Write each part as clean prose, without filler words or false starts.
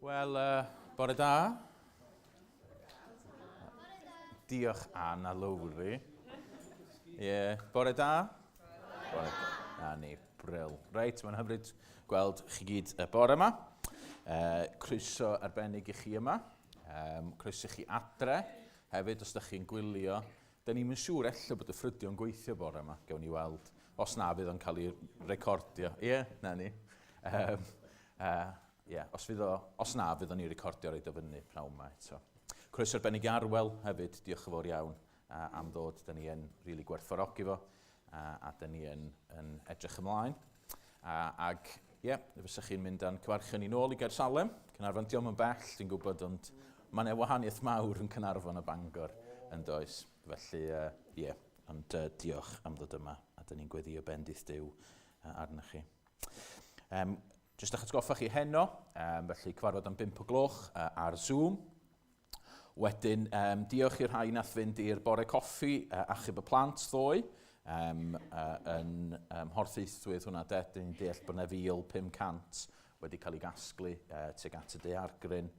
Wel, bore da. Diolch Anna Lowry. Ie, bore da? Bore da. Na ni, bril. Reit, mae'n hyfryd gweld chi gyd y bore yma. Croeso arbennig i chi yma. Croeso chi adre. Hefyd, os ydych chi'n gwylio, da ni'n siŵr ella bod y ffrydio'n gweithio bore yma. Gewn ni weld os na fydd o'n cael ei recordio. Ie, na ni. Os na fydd o'n i recordio roed o fyny pnawn yma eto. Croeso arbennig i Arwel hefyd, diolch yn fawr iawn am ddod. Da ni yn rili gwerthfawrogi fo a da ni yn edrych ymlaen. Fysa chi'n mynd â'n cyfarchyn i nôl i Gersalem. Cynarfon diolch yn bell, dwi'n gwybod, ond mae yna wahaniaeth mawr yn Cynarfon a Bangor yn does. Felly, ond diolch am ddod yma a da ni'n gweddio bendith Duw arna chi. Jyst eich atgoffa chi heno, felly cyfarfod am 5 o gloch ar Zoom. Wedyn, diolch i'r rhai nath fynd i'r bore coffi achub y plant ddoe. Yn Mhorthaethwydd hwnna, dyn ni'n deall bod 'na 1,500 wedi cael ei gasglu tuag at y daeargryn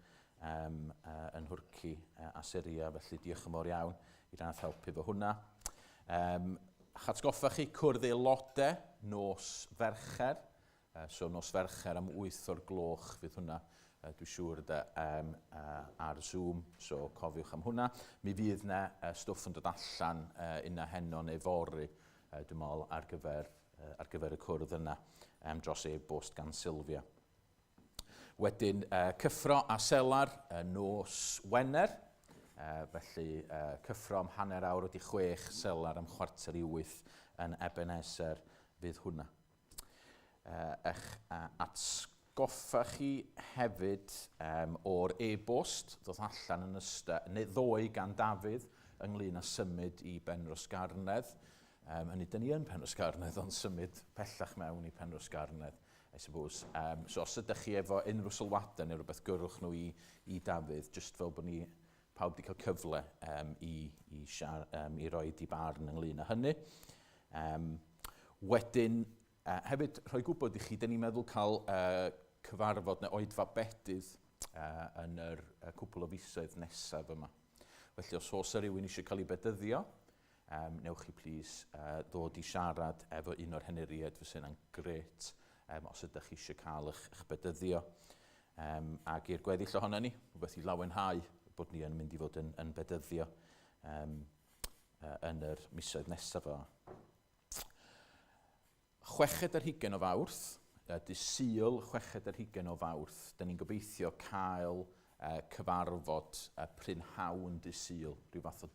yn Hwrci a Syria, felly diolch yn fawr iawn i nath helpu fo hwnna. Atgoffa chi cwrdd aelodau nos Fercher. So nos Fercher am 8 o'r gloch fydd hwnna, dwi'n siŵr ar Zoom, so cofiwch am hwnna. Mi fydd yna stwff yn dod allan unna heno neu fori, dwi'n meddwl, ar gyfer y cwrdd yna dros e-bost gan Sylvia. Wedyn, cyffro a selar nos Wener, felly cyffro am 6:30, selar am 7:15 yn Ebenezer fydd hwnna. Eich atgoffa chi hefyd o'r e-bost ddod allan yn ystod, neu ddoe gan Dafydd ynglyn â symud i Penrosgarnedd. Hynny, dyn ni yn Penrosgarnedd, ond symud pellach mewn i Penrosgarnedd, I suppose. So os ydych chi efo unrhyw sylwadau neu rhywbeth, gyrwch nhw i Dafydd, jyst fel bod ni pawb wedi cael cyfle i roi di barn ynglyn â hynny. Wedyn, hefyd, rhoi gwybod i chi, dyn ni'n meddwl cael cyfarfod neu oedfa bedydd yn yr cwpl o fisoedd nesaf yma. Felly, os oes rhywun eisiau cael ei bedyddio, newch chi plis ddod i siarad efo un o'r henuriaid, fysa hynna'n gret os ydych chi eisiau cael eich bedyddio. Ac i'r gweddill ohono ni, rhywbeth i lawenhau bod ni yn mynd i fod yn bedyddio yn yr misoedd nesaf yma. 6 o Fawrth, dydd Sul 6 o Fawrth, da ni'n gobeithio cael cyfarfod prynhawn dydd Sul, rhyw fath o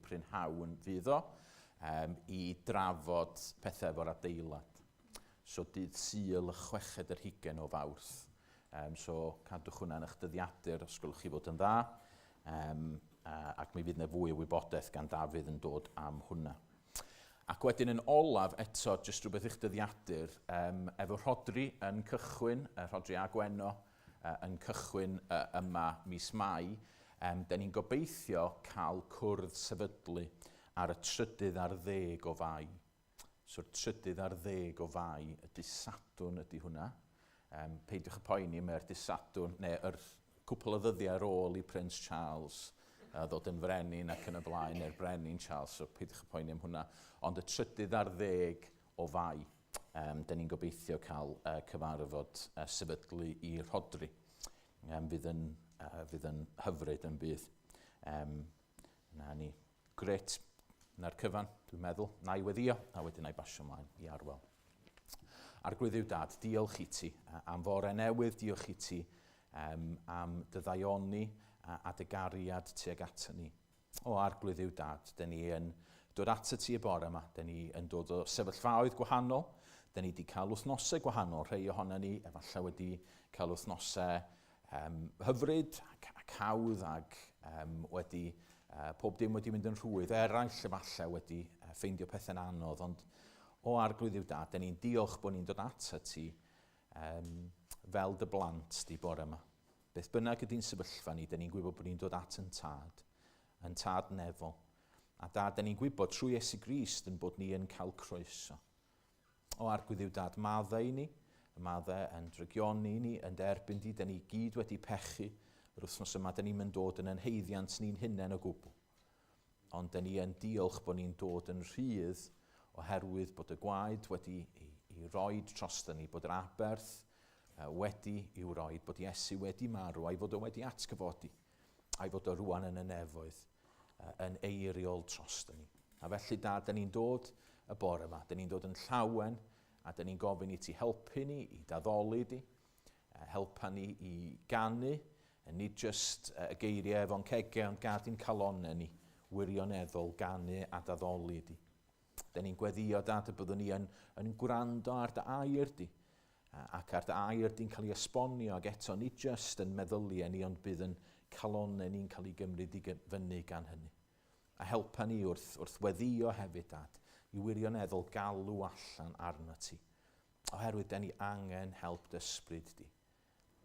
prynhawn fydd o, i drafod pethau efo'r adeilad. So dydd Sul 6 o Fawrth. So cadwch hwnna yn eich dyddiadur os gwelwch chi fod yn dda, ac mi fydd yna fwy o wybodaeth gan Dafydd yn dod am hwnna. Ac wedyn yn olaf eto, jyst rhywbeth i'ch dyddiadur, efo Rhodri yn cychwyn, Rhodri a Gweno yn cychwyn yma mis Mai, da ni'n gobeithio cael cwrdd sefydlu ar y 10 o Fai. So'r 10 o Fai, y dydd Sadwrn ydy hwnna. Peidiwch y poeni, mae'r dydd Sadwrn, neu yr cwpl o ddyddiau ar ôl i Prince Charles, ddod yn frenin ac yn y blaen, neu'r brenin Charles, so peidiwch y poeni am hwnna. Ond y 10 o Fai, da ni'n gobeithio cael cyfarfod sefydlu i Rhodri. Fydd yn hyfryd yn bydd. Na ni. Gret. Na'r cyfan, dwi'n meddwl. Na i weddio, a wedyn na i basio ymlaen i Arwel. Arglwyddiw Dad, diolch i ti am fore newydd, diolch i ti am dy ddaioni a dy gariad tuag ato ni. O Arglwyddiw Dad, da ni yn dod ato ti y bore yma, da ni yn dod o sefyllfaoedd gwahanol, da ni wedi cael wythnosau gwahanol, rhai ohono ni efallai wedi cael wythnosau hyfryd ac hawdd ac wedi pob dim wedi mynd yn rhwydd, eraill efallai wedi ffeindio pethau'n anodd, ond o Arglwyddiw Dad, da ni'n diolch bod ni'n dod ato ti fel dy blant di bore yma. Beth bynnag ydy'n sefyllfa ni, da ni'n gwybod bod ni'n dod at yn tad nefol. A Dad, da ni'n gwybod trwy Iesu Grist yn bod ni yn cael croeso. O Arglwyddiw Dad, maddau ni, Mae dde yn drygioni ni, yn derbyn di, da ni gyd wedi pechu. Yr wythnos yma, da ni'n dod yn enheiddiant ni'n hunain o gwbl. Ond da ni yn diolch bod ni'n dod yn rhydd oherwydd bod y gwaed wedi i roi trosta ni, bod yr aberth wedi i'w roi, bod Iesu wedi marw, a'i fod o wedi atgyfodi, a'i fod o rwan yn y nefoedd, yn eiriol trosta ni. A felly da ni'n dod y bore yma, da ni'n dod yn llawen, a da ni'n gofyn i ti helpu ni i daddoli di, helpa ni i ganu, nid jyst y geiriau efo'n cegau, ond gad i'n calonau ni wirioneddol ganu a daddoli di. Da ni'n gweddio, Dad, y byddwn ni yn gwrando ar dy air di, ac ar dy air di'n cael ei esbonio, ac eto nid jyst yn meddyliau ni, ond bydd yn calonau ni'n cael ei gymryd i fyny gan hynny. A helpa ni wrth weddio hefyd, Dad, i wirioneddol galw allan arno ti. Oherwydd da ni angen help dysbryd di.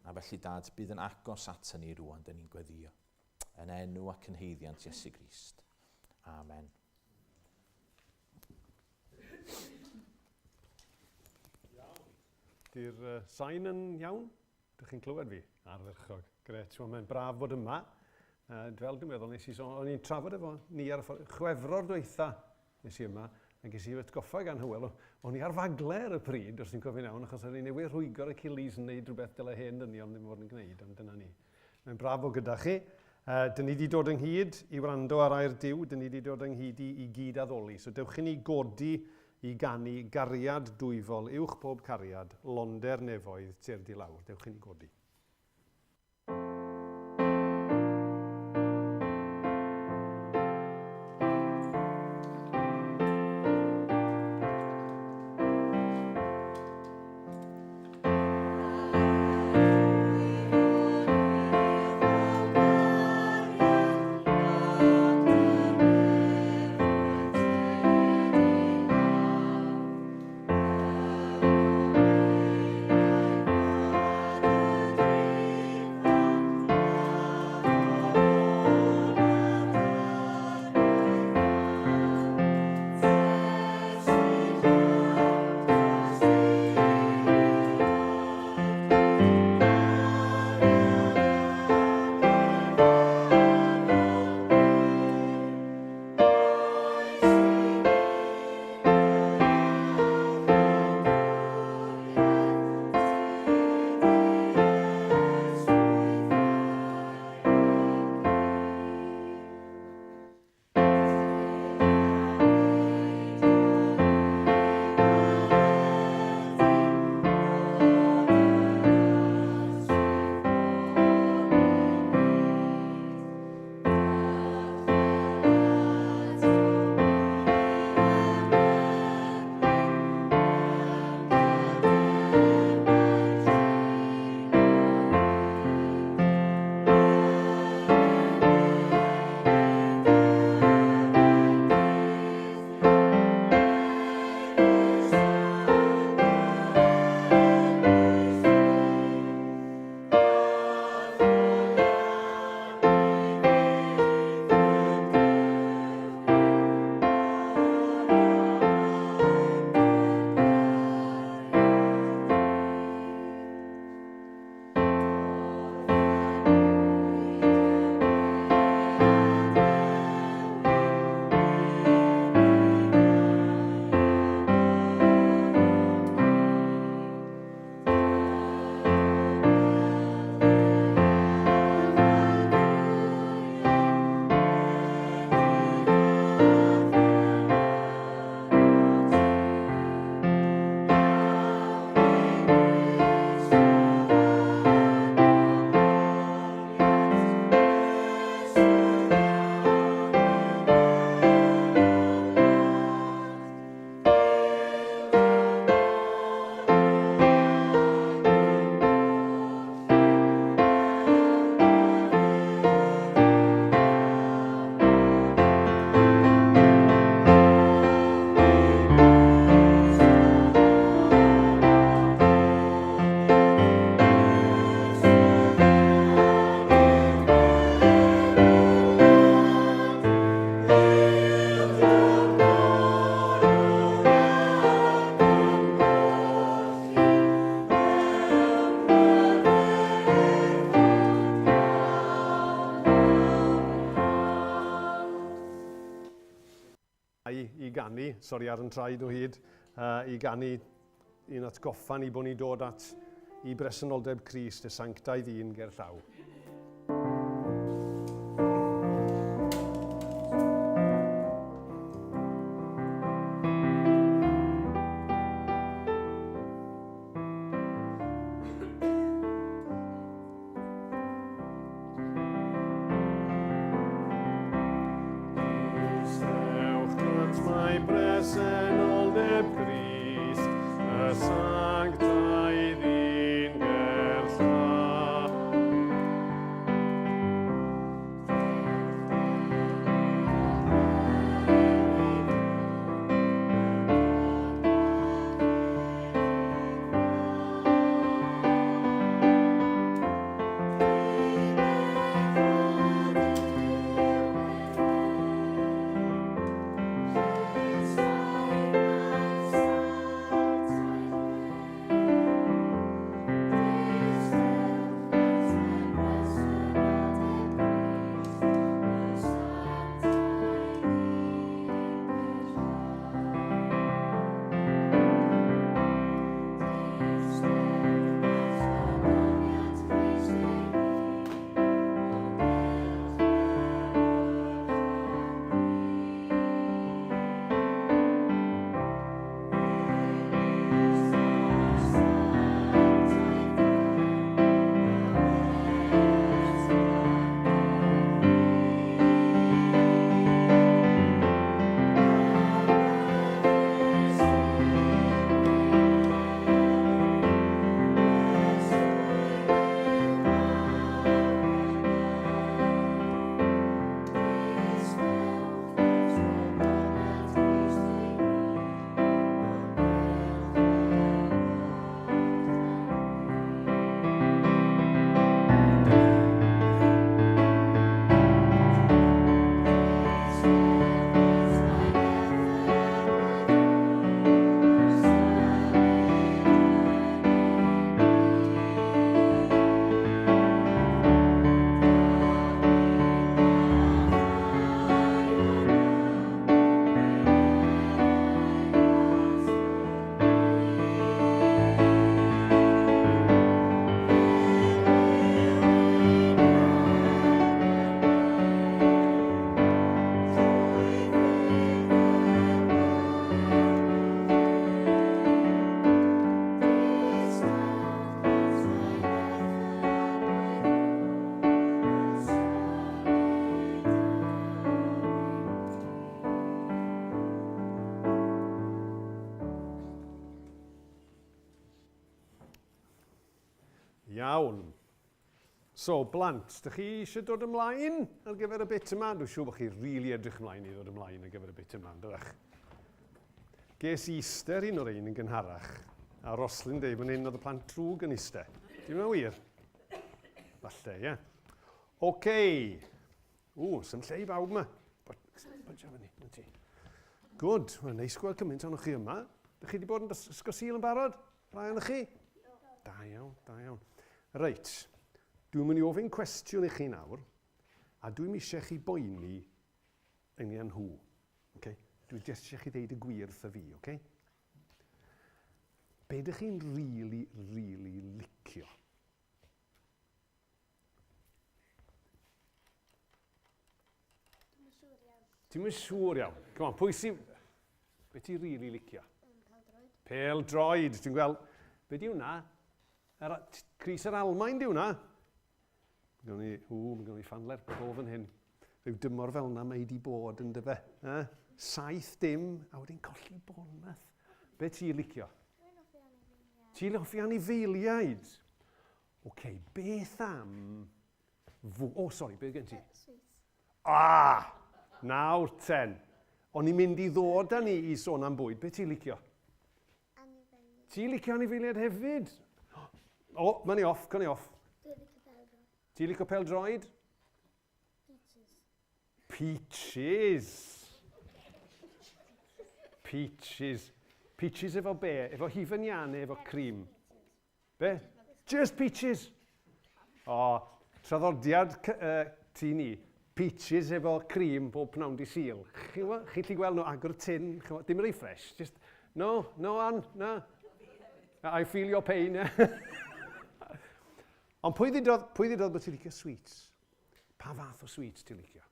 A felly, Dad, bydd yn agos ato ni rwan, da ni'n gweddio. Yn enw ac yn heiddiant Iesu Grist. Amen. Di'r sain yn iawn? Dych chi'n clywed fi? Ardderchog. Gret, mae'n braf bod yma. Fel dwi'n meddwl, o'n i'n trafod efo ni ar y ffordd. Chwefro'r dweitha nes i yma, a ges i atgoffa gan Hywel. O'n i ar fagle ar y pryd, os ti'n cofio'n iawn, achos o'n i'n newid rhwygo'r Achilles yn neud rhywbeth dyle hen dynion ddim fod yn gwneud, ond dyna ni. Mae'n braf o gyda chi. Dyn ni wedi dod ynghyd i wrando ar air Duw, dyn ni wedi dod ynghyd i gyd addoli. So dewch i ni godi i ganu gariad dwyfol, uwch pob cariad, londer nefoedd, Cwrdd i lawr. Dewch i ni godi. i ganu, sori ar yn traed o hyd, i ganu i'n atgoffa ni bod ni dod at i bresenoldeb Crist y sanctaidd un ger llaw. Bresenoldeb Crist, y sanctaidd un ger llaw. Iawn. So, blant, ydych chi eisiau dod ymlaen ar gyfer y bit yma? Dwi'n siŵr bod chi rili edrych ymlaen i ddod ymlaen ar gyfer y bit yma, dydych. Ges i Easter un o'r un yn gynharach, a Roslyn dweud bod hyn oedd y plant trwg yn Easter. Dwi'n meddwl wir? Falle, ie. Oce. Sy'n lle i bawb yma. Good, mae'n neis gweld cymaint o'n chi yma. Ydych chi wedi bod yn ysgol Sul yn barod? Rai o'n chi? Da iawn, da iawn. Reit, dwi'n mynd i ofyn cwestiwn i chi nawr, a dwi'n eisiau chi boeni yngen nhw. Okay? Dwi'n jyst eisiau chi ddeud y gwir wrtho fi, okay? Be ydych chi'n really licio? Ti'n mynd siŵr iawn. Come on, pwy sy'n... Be ti'n really licio? Pêl-droed. Dwi'n gweld... Be di hwnna? Cris yr Almain di hwnna. Mae gen i fan Lerpwl fan hyn. Rhyw dymor fel yna mae di bod yn dyfe. 7 dim, a wedyn colli Bournemouth. Be ti'n licio? Ti'n hoffi anifeiliaid? Oce, beth am... sori, beth gen ti? Ah! 9-10. O'n i'n mynd i ddod â ni i sôn am bwyd. Be ti'n licio? Anifeiliaid. Ti'n licio anifeiliaid hefyd? Mae'n i off, con i off. Ti'n licio pêl-droed? Peaches. Peaches. Peaches efo be? Efo hufen efo cream? Be? Just peaches. Traddodiad ti ni. peaches efo cream bob pnawn di Sul. Chi'n gallu gweld nhw agor tin, dim rei fresh, just, no, Ann, no. I feel your pain. Ond pwy ddod bod ti'n licio sweets? Pa fath o sweets ti'n licio?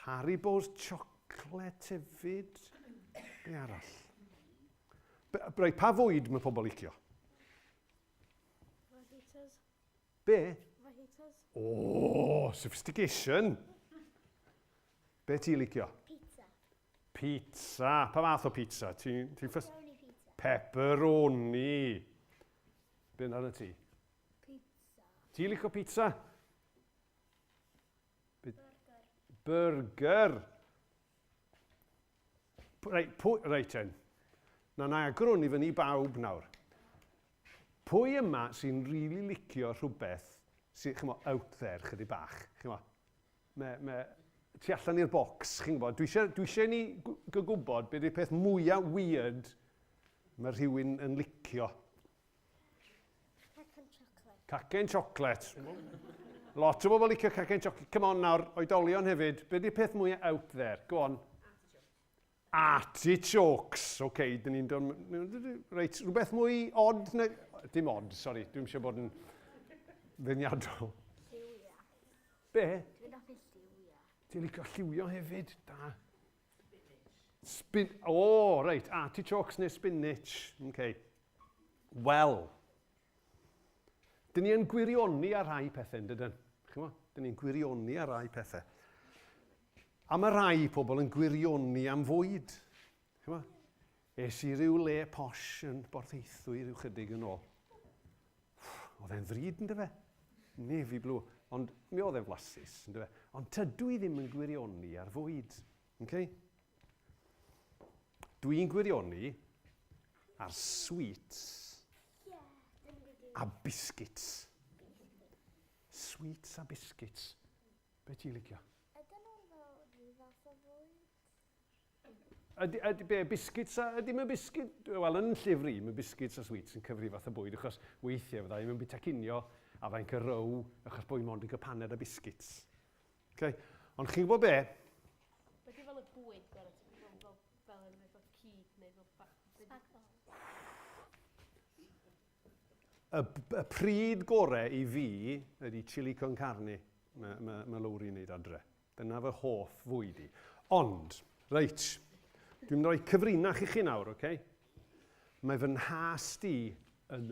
Haribo's chocolate hefyd. Be arall? Reit, pa fwyd mae pobl licio? Fajitas. Be? Fajitas. O, sophistication. Be ti'n licio? Pizza. Pizza. Pa fath o pizza? Ti'n ffys... Pepperoni pizza. Pepperoni. Be na ti? Pizza. Ti'n licio pizza? Burger. Burger. Reit, ten. Na agron i fyny bawb nawr. Pwy yma sy'n rili licio rhywbeth sy'n, chymo, out there chydig bach? Chymo, tu allan i'r bocs, chi'n gwybod? Dwi eisiau ni gwybod beth yw'r peth mwyaf weird mae rhywun yn licio. Cacen chocolate. Cacen chocolate. Lot o bobl licio cacen chocolate. Come on nawr, oedolion hefyd. Beth yw'r peth mwyaf out there? Go on. Artichokes. OK, dyn ni'n dod... Reit, rhywbeth mwy odd... Dim odd, sori. Dwi'n eisiau bod yn ddyniadol. Lliwia. Be? Dwi'n hoffi lliwia. Ti'n licio lliwio hefyd? Da. Reit. Artichokes neu spinach. OK. Wel. Dyn ni yn gwirioni ar rai pethau, dydyn? Dyn ni'n gwirioni ar rai pethau. A mae rai pobl yn gwirioni am fwyd. Es i ryw le posh yn Borthaethwy ryw chydig yn ôl. Oedd e'n ddrud yn dyfe? Navy blue. Ond mi oedd e'n flasus yn dyfe? Ond tydw i ddim yn gwirioni ar fwyd. Okay? Dwi'n gwirioni ar sweets a biscuits. Sweets a biscuits. Be ti'n licio? Ydyn nhw'n fel rhyw fath o fwyd? Be, biscuits a... Ydy mae biscuit... Wel, yn llyfr i, mae biscuits a sweets yn cyfri fath o bwyd, achos weithiau fydda i'n bita cinio a fain cyrow, achos bwy mond yn cael paned a biscuits. Okay? Ond chi'n gwybod be? Beth fel y bwyd, fel yn efo cig neu Y pryd gorau i fi ydy chili con carne, mae Lowry yn neud adre. Dyna fy hoff fwyd i. Ond, reit, dwi'n rhoi cyfrinach i chi nawr, okay? Mae fy nhas di yn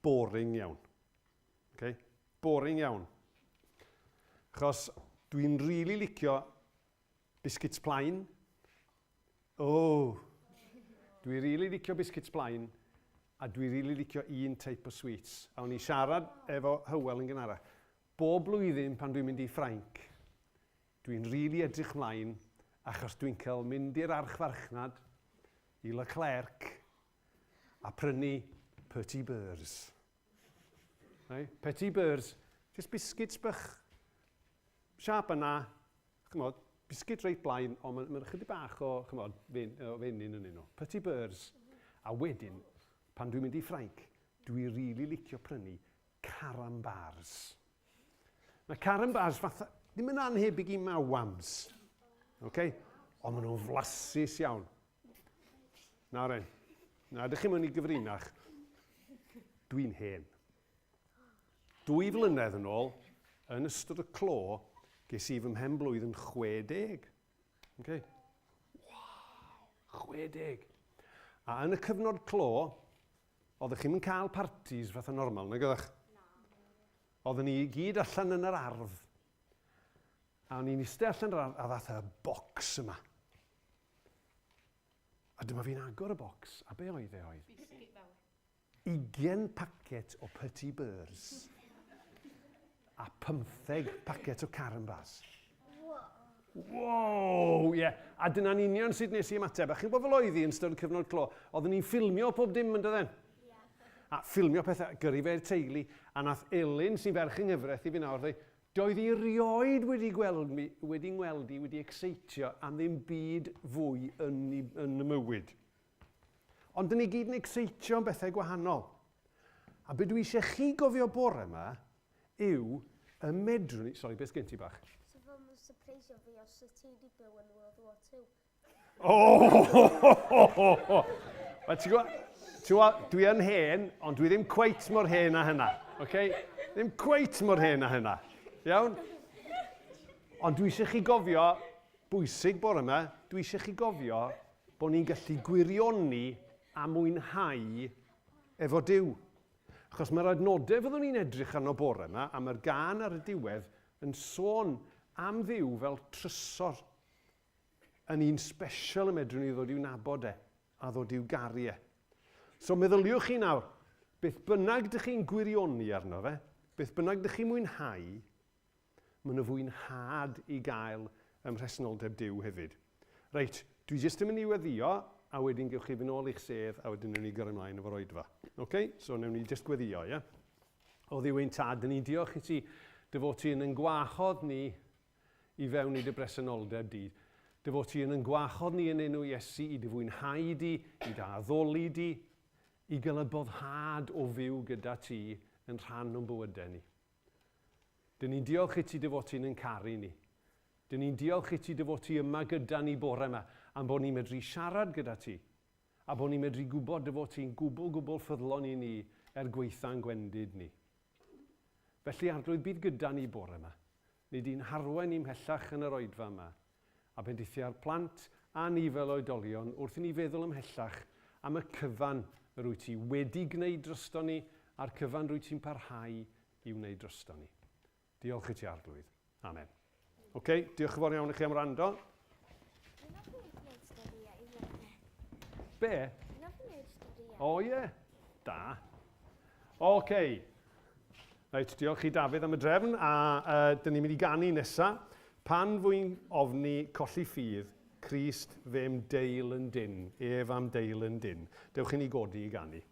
boring iawn. Okay? Boring iawn. Achos dwi'n rili licio biscuits plaen. Dwi'n rili licio biscuits plaen. A dwi'n rili licio un teip o sweets. A o'n i siarad efo Hywel yn gynharach. Bob blwyddyn pan dwi'n mynd i Ffrainc, dwi'n rili edrych mlaen achos dwi'n cael mynd i'r archfarchnad i Leclerc a prynu Petit Beurres. Petit Beurres, just biscuits bach siap yna, chymod, biscuit reit blaen, ond mae'n chydig bach o, chymod, fenyn yn un nhw. Petit Beurres. A wedyn, pan dwi'n mynd i Ffrainc, dwi'n rili licio prynu carambars. Mae carambars fatha, ddim yn anhebyg i mawams. Okay? Ond maen nhw'n flasus iawn. Nawr ein, ydych chi'n mynd i gyfrinach, dwi'n hen. 2 flynedd yn ôl, yn ystod y clo, ges i fy mhenblwydd yn 60. Okay? Wow, 60. A yn y cyfnod clo, oeddech chi'n cael partis fatha normal, nag oeddech? Oedden ni gyd allan yn yr ardd. A o'n i'n eistedd allan yr ardd a fath y bocs yma. A dyma fi'n agor y bocs. A be oedd e oedd? biscuit fawr. 20 pacet o Petit Beurres. A 15 pacet o carambars. Wow, ie. Yeah. A dyna'n union sydd nes i ymateb. A chi'n gwybod fel oedd hi yn ystod y cyfnod clo? Oedden ni'n ffilmio pob dim yn dydden? A ffilmio pethau gyrru fe'r teulu, a nath Elin sy'n ferch yng nghyfraith i fi nawr, doedd hi rioed wedi ngweld i, wedi exeitio am ddim byd fwy yn y mywyd. Ond dyn ni gyd yn exeitio am bethau gwahanol. A beth dwi eisiau chi gofio bore yma yw y medrwn ni... Sori, beth gen ti bach? So fel mae'n surpreisio fi os y ti wedi byw yn World War II. O! Ti'n gwybod, dwi yn hen, ond dwi ddim cweit mor hen a hynna. Okay? Ddim cweit mor hen a hynna. Iawn? Ond dwi eisiau chi gofio, bwysig bore yma, dwi eisiau chi gofio bod ni'n gallu gwirioni a mwynhau efo Duw. Achos mae'r adnodau fyddwn ni'n edrych arno bore yma, a mae'r gan ar y diwedd yn sôn am Dduw fel trysor. Yn un special y medrwn ni ddod i'w nabod a ddod i'w garu e. So meddyliwch chi nawr, beth bynnag dych chi'n gwirioni arno fe, beth bynnag dych chi'n mwynhau, mae'n y fwynhad i gael ym mhresenoldeb Duw hefyd. Reit, dwi jyst yn mynd i weddio, a wedyn gewch chi fynd ôl i'ch sedd, a wedyn newn ni gyrru ymlaen efo'r oedfa. Okay? So newn ni jyst weddio, ie? O ddiwyn tad, dyn ni diolch i ti, dy fod ti yn gwahodd ni i fewn i dy bresenoldeb di. Dy fod ti yn gwahodd ni yn enw Iesu i dy fwynhau di, i dy addoli di, i gael y boddhad o fyw gyda ti yn rhan o'n bywydau ni. Dyn ni'n diolch i ti dy fod ti'n caru ni. Dyn ni'n diolch i ti dy fod ti yma gyda ni bore yma, am bod ni'n medru siarad gyda ti, a bod ni'n medru gwybod dy fod ti'n gwbl ffyddlon i ni gweitha'n gwendid ni. Felly arglwydd bydd gyda ni bore yma. Ni di'n harwen ni'n mhellach yn yr oedfa yma, a bendithiau'r plant a ni fel oedolion wrth i ni feddwl ymhellach am y cyfan rwy ti wedi gwneud drosto ni a'r cyfan rwy ti'n parhau i wneud drosto ni. Diolch i ti arglwydd. Amen. Oce, diolch yn fawr iawn i chi am rando. Be? O ie, da. Oce. Reit, diolch i Dafydd am y drefn, a dyn ni'n mynd i ganu nesa. Pan fwy'n ofni colli ffydd, Crist fem deil yn dyn, ef am deil yn dyn. Dewch i ni godi i ganu.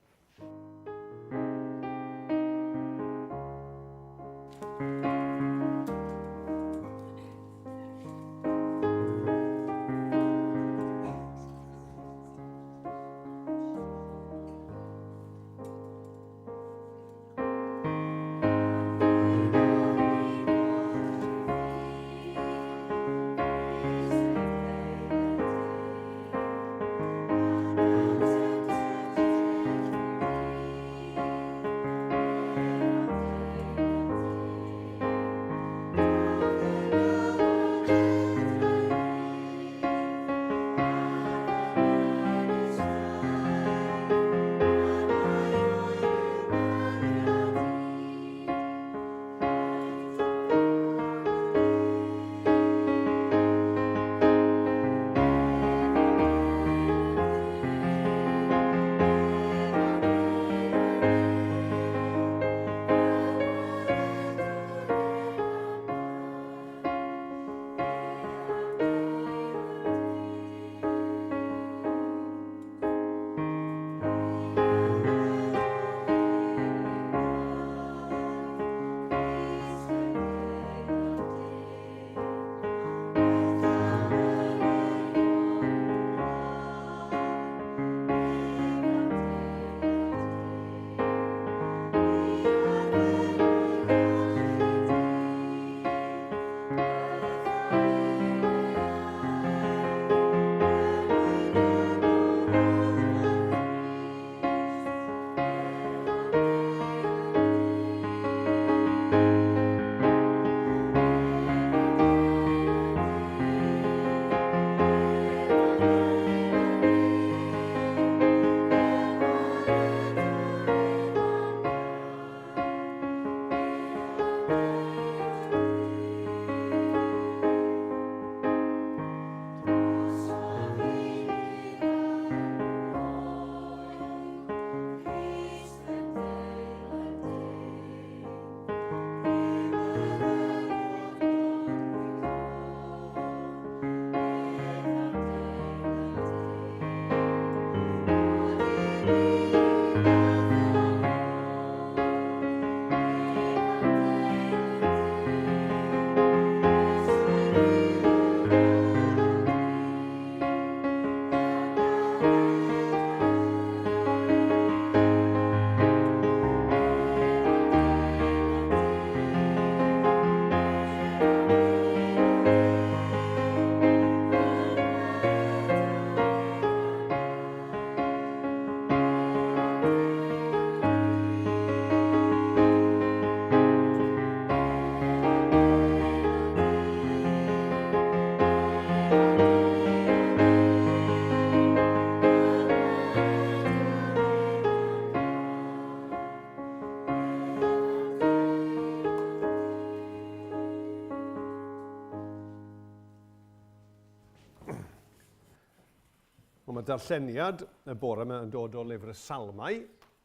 Ond mae darlleniad y bore yma yn dod o lyfr y Salmau,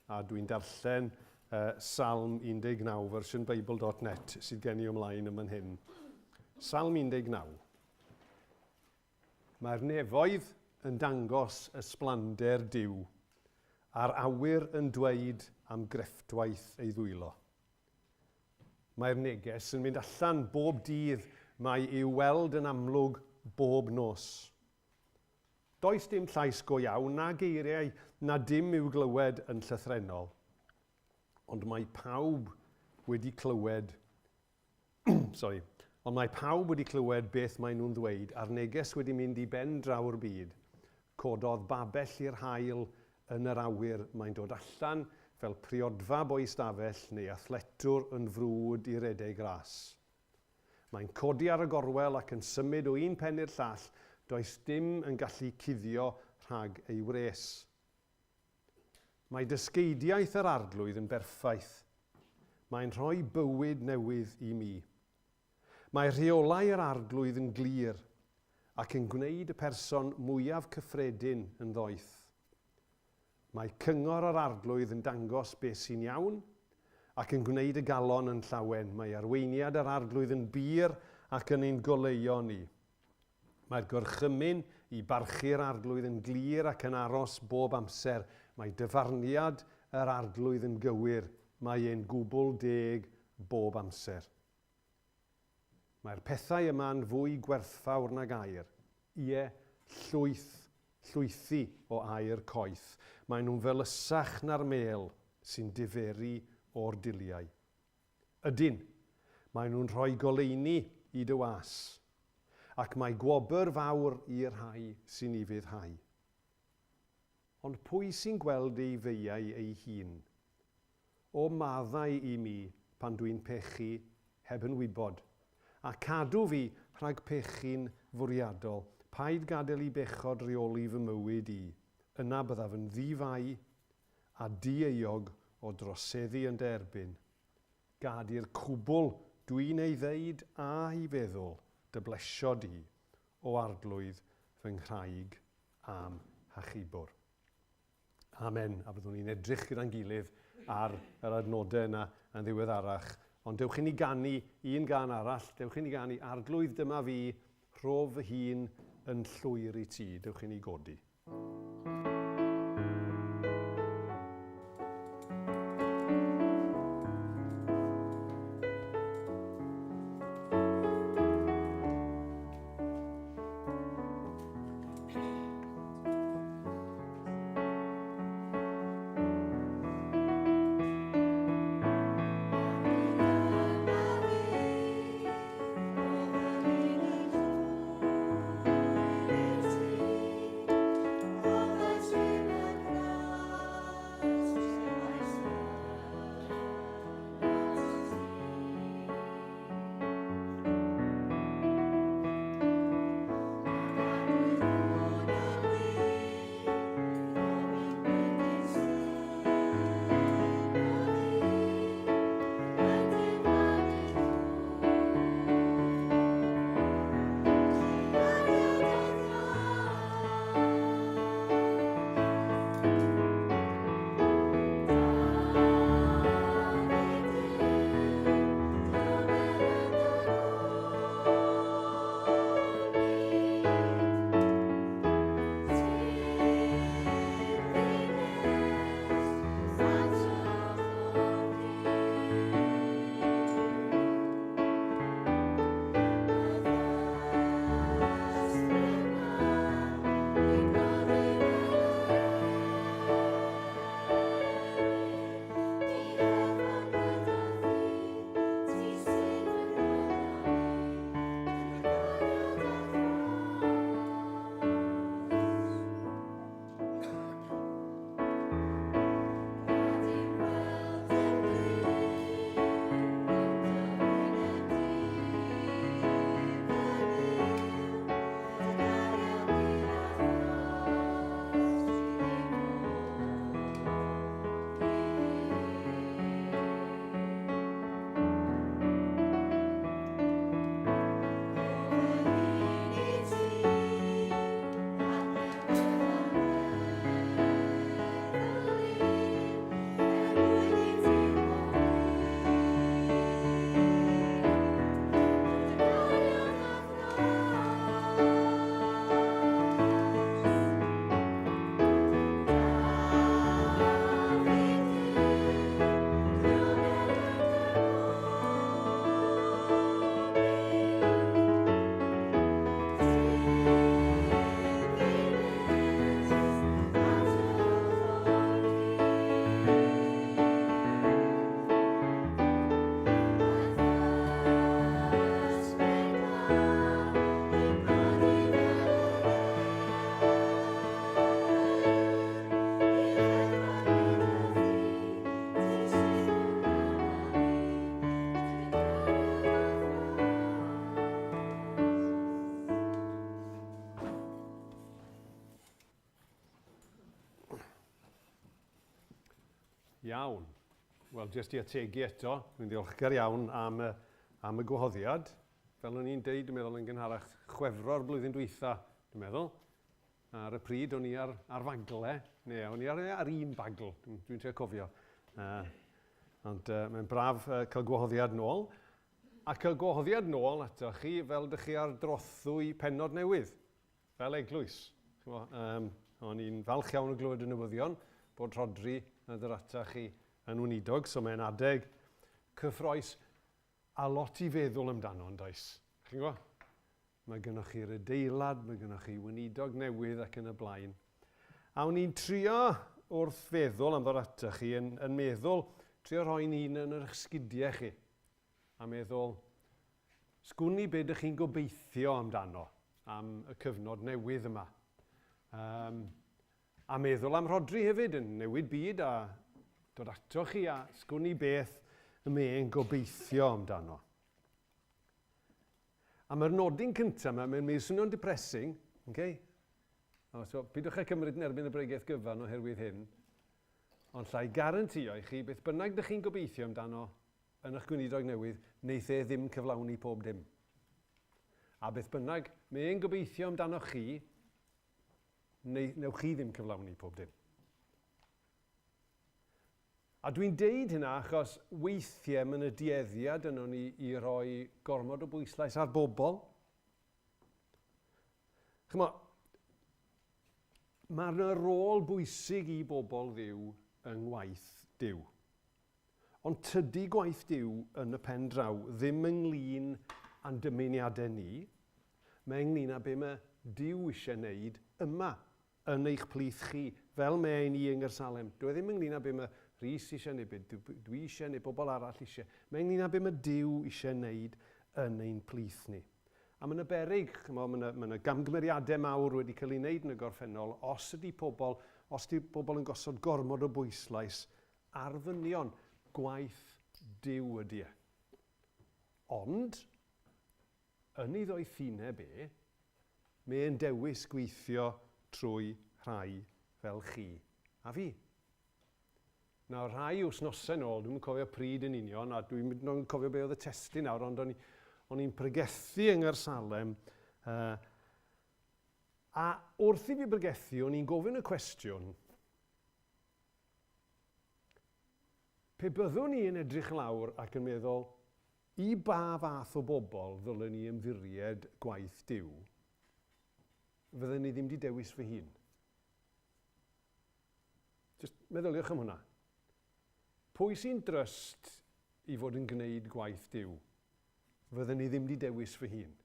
a dwi'n darllen Salm 19, fersiwn Bible.net, sydd gen i ymlaen ym hyn. Salm 19. Mae'r nefoedd yn dangos ysblander Duw, a'r awyr yn dweud am grefftwaith ei ddwylo. Mae'r neges yn mynd allan bob dydd, mae i'w weld yn amlwg bob nos. Does dim llais go iawn na geiriau na dim i'w glywed yn llythrenol, ond mae pawb wedi clywed beth maen nhw'n ddweud a'r neges wedi mynd i ben draw'r byd. Cododd babell i'r haul yn yr awyr mae'n dod allan fel priodfa boi stafell neu athletwr yn frwd i redeg gras. Mae'n codi ar y gorwel ac yn symud o un pen i'r llall, does dim yn gallu cuddio rhag ei wres. Mae dysgeidiaeth yr arglwydd yn berffaith. Mae'n rhoi bywyd newydd i mi. Mae rheolau yr arglwydd yn glir ac yn gwneud y person mwyaf cyffredin yn ddoeth. Mae cyngor yr arglwydd yn dangos beth sy'n iawn ac yn gwneud y galon yn llawen. Mae arweiniad yr arglwydd yn bir ac yn ein goleuo ni. Mae'r gorchymyn i barchu'r arglwydd yn glir ac yn aros bob amser. Mae dyfarniad yr arglwydd yn gywir. Mae e'n gwbl deg bob amser. Mae'r pethau yma'n fwy gwerthfawr nag aur. Ie, llwythi o aur coeth. Mae nhw'n felysach na'r mêl sy'n diferu o'r diliau. Ydyn, mae nhw'n rhoi goleuni i dy was, ac mae gwobr fawr i'r rhai sy'n ei fyddhau. Ond pwy sy'n gweld ei feiau ei hun? O maddau i mi pan dwi'n pechu heb yn wybod, a cadw fi rhag pechu'n fwriadol. Paid gadael i bechod reoli fy mywyd i. Yna byddaf yn ddifau a di-euog o droseddu yn derbyn. Gad i'r cwbl dwi'n ei ddeud a i feddwl dy blesio di o arglwydd fy nghraig am hachubwr. Amen. A byddwn ni'n edrych gyda'n gilydd ar yr adnodau yna yn ddiweddarach. Ond dewch i ni ganu un gan arall. Dewch i ni ganu arglwydd dyma fi, rhof fy hun yn llwyr i ti. Dewch i ni godi. Iawn. Wel, jyst i ategu eto, dwi'n ddiolchgar iawn am y gwahoddiad. Fel o'n i'n deud, dwi'n meddwl yn gynharach Chwefror blwyddyn dwytha, dwi'n meddwl. Ar y pryd, o'n i ar fagle, neu o'n i ar un bagl, dwi'n trio cofio. Ond mae'n braf cael gwahoddiad nôl. A cael gwahoddiad nôl ato chi fel ydych chi ar drothwy pennod newydd, fel eglwys. O'n i'n falch iawn o glywed y newyddion bod Rhodri yn yr ata chi yn Weinidog, so mae'n adeg cyffroes a lot i feddwl amdano, yn does. Chi'n gwybod? Mae gennych chi'r adeilad, mae gennych chi Weinidog newydd ac yn y blaen. A o'n i'n trio wrth feddwl am ddod ata chi yn meddwl, trio rhoi'n un yn yr ysgidiau chi. A meddwl, sgwn ni beth ydych chi'n gobeithio amdano am y cyfnod newydd yma. A meddwl am Rhodri hefyd yn newid byd a dod ato chi a sgwn ni beth y mae'n gobeithio amdano. A mae'r nodyn cyntaf yma, mae'n swnio'n depressing, okay? So, bydwch chi'n cymryd yn erbyn y bregaeth gyfan oherwydd hyn, ond llai garantio i chi beth bynnag ydych chi'n gobeithio amdano yn eich gweinidog newydd, wneith e ddim cyflawni pob dim. A beth bynnag mae'n gobeithio amdano chi, newch chi ddim cyflawni pob dim. A dwi'n deud hynna achos weithiau mae'n y dueddiad yno ni i roi gormod o bwyslais ar bobl. Chymo, mae'n rôl bwysig i bobl ddiw yng ngwaith Duw. Ond tydi gwaith Duw yn y pen draw ddim ynglyn â'n dymuniadau ni, mae ynglyn â be mae Duw eisiau wneud yma yn eich plith chi, fel mae ni yng Nghyrshalem. Dwi ddim ynglyn â be mae Rhys eisiau wneud, dwi eisiau neu bobl arall eisiau. Mae ynglyn â be mae Duw eisiau wneud yn ein plith ni. A mae'n beryg, mae'n gamgymeriadau mawr wedi cael ei wneud yn y gorffennol, os ydy pobl yn gosod gormod o bwyslais ar ddynion, gwaith Duw ydy e. Ond, yn ei ddoethinau be, mae'n dewis gweithio trwy rhai fel chi a fi. Nawr, rhai wsnosau nôl, dwi'n cofio pryd yn union, a dwi'n cofio be oedd y testyn nawr, ond o'n i'n pregethu yng Nghyrshalem. A wrth i fi pregethu, o'n i'n gofyn y cwestiwn, pe byddwn ni yn edrych lawr ac yn meddwl, i ba fath o bobl ddylen ni ymddiried gwaith Duw, fydden ni ddim wedi dewis fy hun. Just meddyliwch am hwnna. Pwy sy'n dryst i fod yn gwneud gwaith Duw? Fydden ni ddim wedi dewis fy hun.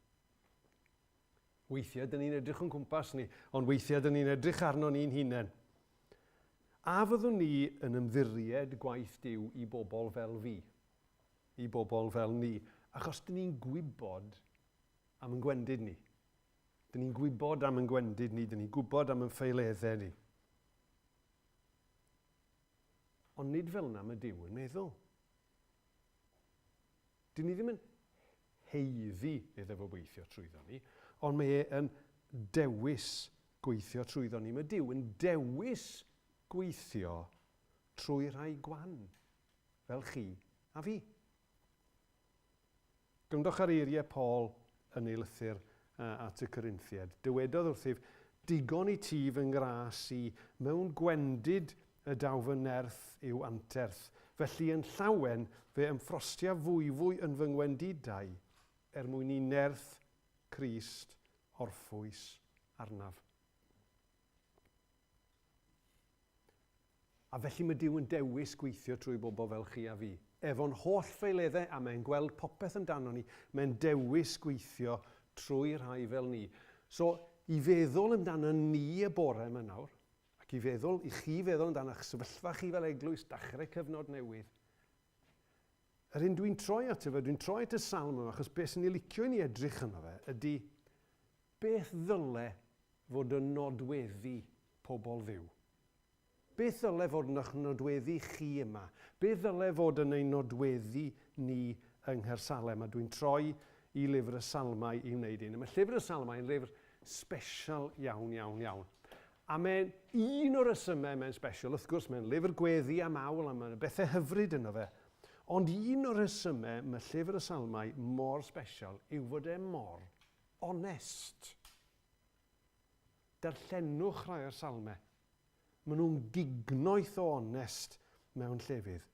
Weithiau, dyn ni'n edrych yn cwmpas ni, ond weithiau, dyn ni'n edrych arno ni'n hunain. A fyddwn ni yn ymddiried gwaith Duw i bobl fel fi, i bobl fel ni, achos dyn ni'n gwybod am yn gwendid ni. Dyn ni'n gwybod am yn gwendid ni, dyn ni'n gwybod am yn ffeileddau ni. Ond nid fel yna mae Duw yn meddwl. Dyn ni ddim yn heiddi iddo fo gweithio trwyddo ni, ond mae e'n dewis gweithio trwyddo ni. Mae Duw yn dewis gweithio trwy rhai gwan, fel chi a fi. Gwndwch ar eiriau Paul yn ei lythyr at y Corinthiad. Dywedodd wrthyf, digon i ti fy ngras i mewn gwendid y daw fy nerth yw anterth. Felly yn llawen fe ymffrostia fwy yn fy ngwendidau mwyn i nerth Crist orffwys arnaf. A felly mae Duw yn dewis gweithio trwy bobl fel chi a fi. Efo'n holl ffeileddau a mae'n gweld popeth amdano ni, mae'n dewis gweithio trwy rhai fel ni. So, i feddwl amdano ni y bore yma nawr, ac i chi feddwl amdano eich sefyllfa chi fel eglwys, dechrau cyfnod newydd. Yr un dwi'n troi at dwi'n troi at y salm yma, achos beth sy'n ei licio i ni edrych yno fe, ydy beth ddyle fod yn nodweddu pobl ddiw. Beth ddyle fod yn eich nodweddu chi yma? Beth ddyle fod yn ei nodweddu ni yng Nghyrshalem? A dwi'n troi i lyfr y salmau i wneud un. Mae llyfr y salmau yn lyfr special iawn, iawn, iawn. A mae'n un o'r resymau mae'n special, wrth gwrs mae'n lyfr gweddi a mawl a mae'n bethau hyfryd yno fe. Ond un o'r resymau mae llyfr y salmau mor special yw fod e mor onest. Darllenwch rai o'r salmau. Maen nhw'n gignoeth o onest mewn llefydd.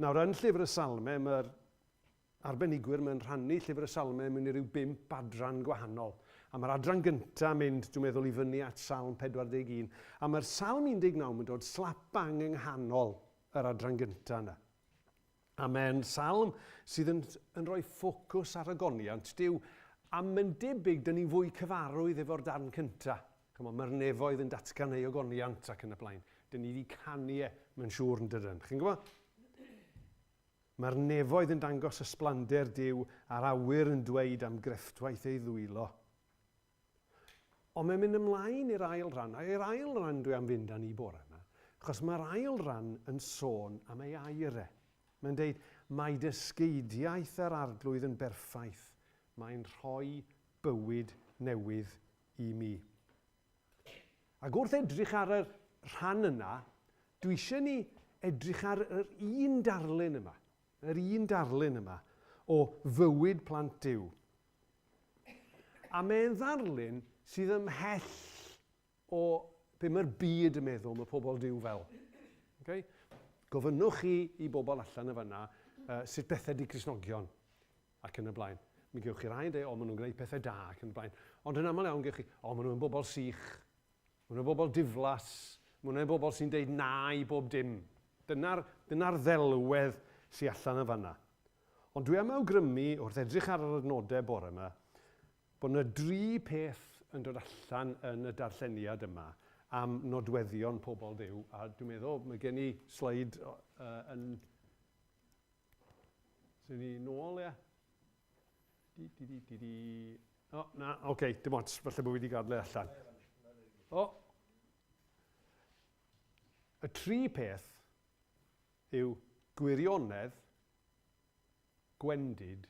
Nawr, yn llyfr y salmau, mae'r arbenigwyr mae'n rhannu llyfr y salmau mewn i ryw 5 adran gwahanol. A mae'r adran gyntaf mynd, dwi'n meddwl, i fyny at salm 41. A mae'r salm 19 yn dod slap bang yng nghanol yr adran gyntaf yna. A mae'n salm sydd yn rhoi ffocws ar agoniant. Dyw, am yn debyg, dyn ni fwy cyfarwydd efo'r darn cyntaf. Mae'r nefoedd yn datgan ei agoniant ac yn y blaen. Dyn ni wedi canu e, mae'n siŵr yn dydyn. Chi'n gwybod? Mae'r nefoedd yn dangos ysblander Duw a'r awyr yn dweud am grefftwaith ei ddwylo. Ond mae'n mynd ymlaen i'r ail ran, a i'r ail ran dwi am fynd â ni bore yma, achos mae'r ail ran yn sôn am ei airau. Mae'n deud, mae dysgeidiaeth yr arglwydd yn berffaith, mae'n rhoi bywyd newydd i mi. Ac wrth edrych ar y rhan yna, dwi eisiau ni edrych ar yr un darlun yma, o fywyd plant Duw. A mae'n ddarlun sydd ymhell o be mae'r byd yn meddwl mae pobl Duw fel. Okay? Gofynnwch chi i bobl allan y fanna sut bethau di Cristnogion ac yn y blaen. Mi gewch chi rai yn dweud, o, maen nhw'n gwneud pethau da ac yn y blaen. Ond yn aml iawn gewch chi, o, maen nhw'n bobl sych, maen nhw'n bobl diflas, maen nhw'n bobl sy'n deud na i bob dim. Dyna'r ddelwedd sy'n allan y fanna. Ond dwi am awgrymu, wrth edrych ar yr adnodau bore yma, bod yna 3 peth yn dod allan yn y darlleniad yma am nodweddion pobl Duw. A dwi'n meddwl, mae gen i sleid yn... Sy'n ni nôl, ia? O, na, oce, dim ots, falle bod wedi gadw allan. O! Y 3 peth yw gwirionedd, gwendid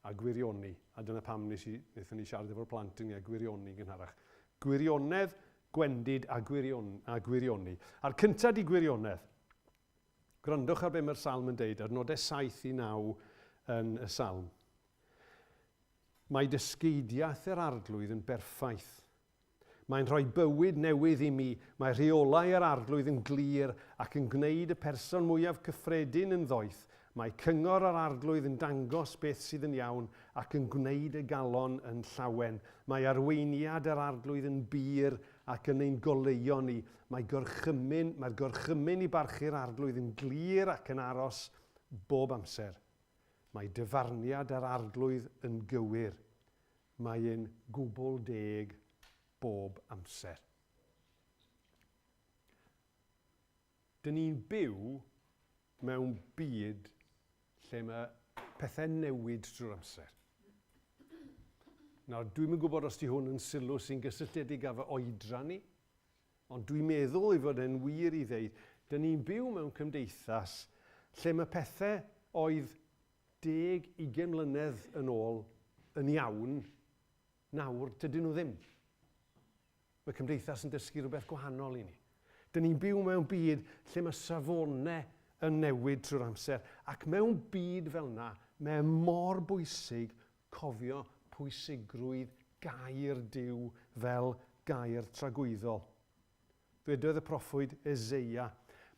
a gwirioni. A dyna pam wnaethon ni siarad efo'r plant yn gwirioni gynharach. Gwirionedd, gwendid a gwirioni. A'r cyntaf di gwirionedd. Gwrandwch ar be mae'r salm yn deud, ar nodau 7 i 9 yn y salm. Mae dysgeidiaeth yr arglwydd yn berffaith. Mae'n rhoi bywyd newydd i mi. Mae rheolau yr arglwydd yn glir ac yn gwneud y person mwyaf cyffredin yn ddoeth. Mae cyngor yr arglwydd yn dangos beth sydd yn iawn ac yn gwneud y galon yn llawen. Mae arweiniad yr arglwydd yn bir ac yn ein goleuon ni. Mae'r gorchymyn i barchu'r arglwydd yn glir ac yn aros bob amser. Mae dyfarniad yr arglwydd yn gywir. Mae'n gwbl deg bob amser. Dyn ni'n byw mewn byd lle mae pethau newid trwy'r amser. Nawr, dwi'n gwybod os di hwn yn sylw sy'n gysylltiedig â fy oedran ni, ond dwi'n meddwl i fod e'n wir i ddeud, dyn ni'n byw mewn cymdeithas lle mae pethau oedd 10-20 mlynedd yn ôl yn iawn, nawr dydyn nhw ddim. Mae cymdeithas yn dysgu rhywbeth gwahanol i ni. Dyn ni'n byw mewn byd lle mae safonau yn newid trwy'r amser. Ac mewn byd fel yna, mae mor bwysig cofio pwysigrwydd gair Duw fel gair tragwyddol. Dwedodd y proffwyd Eseia,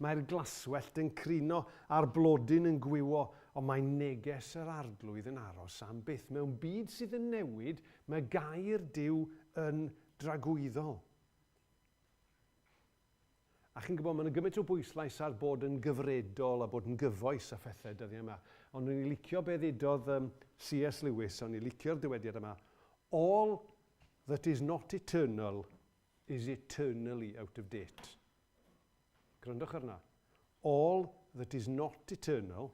mae'r glaswellt yn crino a'r blodyn yn gwywo, ond mae neges yr arglwydd yn aros am byth. Mewn byd sydd yn newid, mae gair Duw yn dragwyddol. A chi'n gwybod, mae'n gymaint o bwyslais ar bod yn gyfredol a bod yn gyfoes a phethau dyddiau yma. Ond ni'n licio be ddedodd C.S. Lewis, ond ni'n licio'r dywediad yma. All that is not eternal is eternally out of date. Gwrandwch arna. All that is not eternal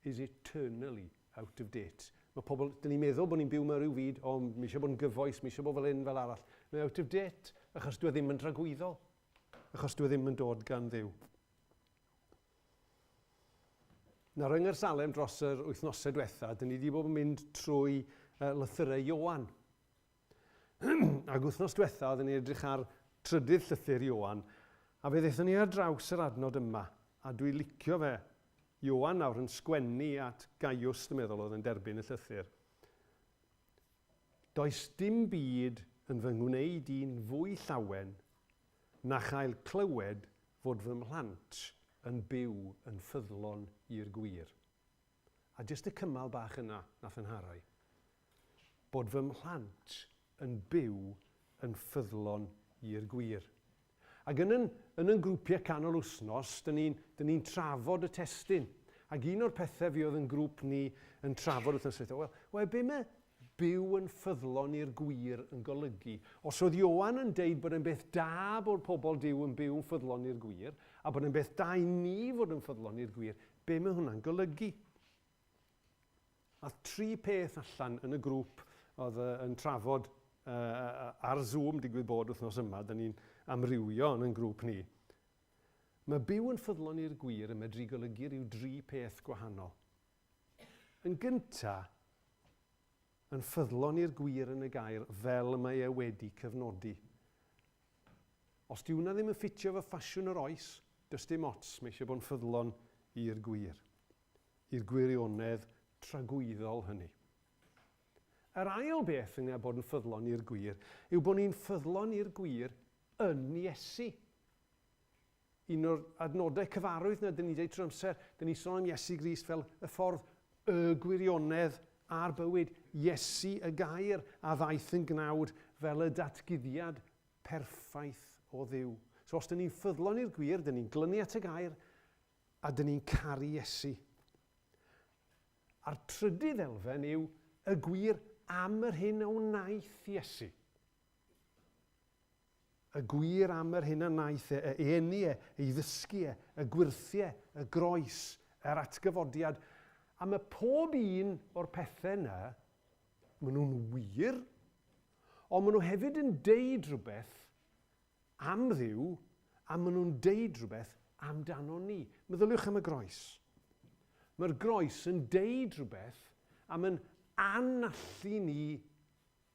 is eternally out of date. Mae pobl, dyn ni'n meddwl bod ni'n byw mewn rhyw fyd, o, mi eisiau bod yn gyfoes, mi eisiau bod fel un fel arall. Mae'n out of date, achos dwi ddim yn dragwyddol. Achos dwi ddim yn dod gan Dduw. Nawr, yng Nghaersalem dros yr wythnosau diwethaf, dyn ni wedi bod yn mynd trwy lythyrau Ioan. Ac wythnos diwethaf, oedden ni edrych ar trydydd llythyr Ioan, a fe ddaethon ni ar draws yr adnod yma, a dwi'n licio fe. Ioan nawr yn sgwennu at Gaiws, dwi'n meddwl, oedd yn derbyn y llythyr. Does dim byd yn fy ngwneud i'n fwy llawen na chael clywed fod fy mhlant yn byw yn ffyddlon i'r gwir. A jyst y cymal bach yna nath yn harau. Bod fy mhlant yn byw yn ffyddlon i'r gwir. Ac yn yn grwpiau canol wsnos, dyn ni'n trafod y testyn. Ac un o'r pethau fi oedd yn grŵp ni yn trafod wrth ysgrifennu, wel, be mae byw yn ffyddlon i'r gwir yn golygu? Os oedd Ioan yn deud bod yn beth da bod pobl Duw yn byw yn ffyddlon i'r gwir, a bod yn beth da i ni fod yn ffyddlon i'r gwir, be mae hwnna'n golygu? A 3 peth allan yn y grŵp oedd yn trafod ar Zoom, digwydd bod wythnos yma, dyn ni'n amrywio yn grŵp ni. Mae byw yn ffyddlon i'r gwir yn medru golygu rhyw 3 peth gwahanol. Yn gyntaf, yn ffyddlon i'r gwir yn y gair fel mae e wedi cyfnodi. Os di hwnna ddim yn ffitio fy ffasiwn yr oes, does dim ots, mae eisiau bod yn ffyddlon i'r gwir. I'r gwirionedd tragwyddol hynny. Yr ail beth yna bod yn ffyddlon i'r gwir yw bod ni'n ffyddlon i'r gwir yn Iesu. Un o'r adnodau cyfarwydd na dyn ni dweud trwy'r amser, dyn ni sôn am Iesu Grist fel y ffordd y gwirionedd a'r bywyd. Iesu y gair a ddaeth yn gnawd fel y datguddiad perffaith o Dduw. So os dyn ni'n ffyddlon i'r gwir, dyn ni'n glynu at y gair a dyn ni'n caru Iesu. A'r trydydd elfen yw y gwir am yr hyn a wnaeth Iesu. Y gwir am yr hyn a wnaeth ei eni ei ddysgu y gwirthiau, y groes, yr atgyfodiad. A mae pob un o'r pethau yna, maen nhw'n wir, ond maen nhw hefyd yn deud rhywbeth am Dduw, a maen nhw'n deud rhywbeth amdano ni. Meddyliwch am y groes. Mae'r groes yn deud rhywbeth am yn anallu ni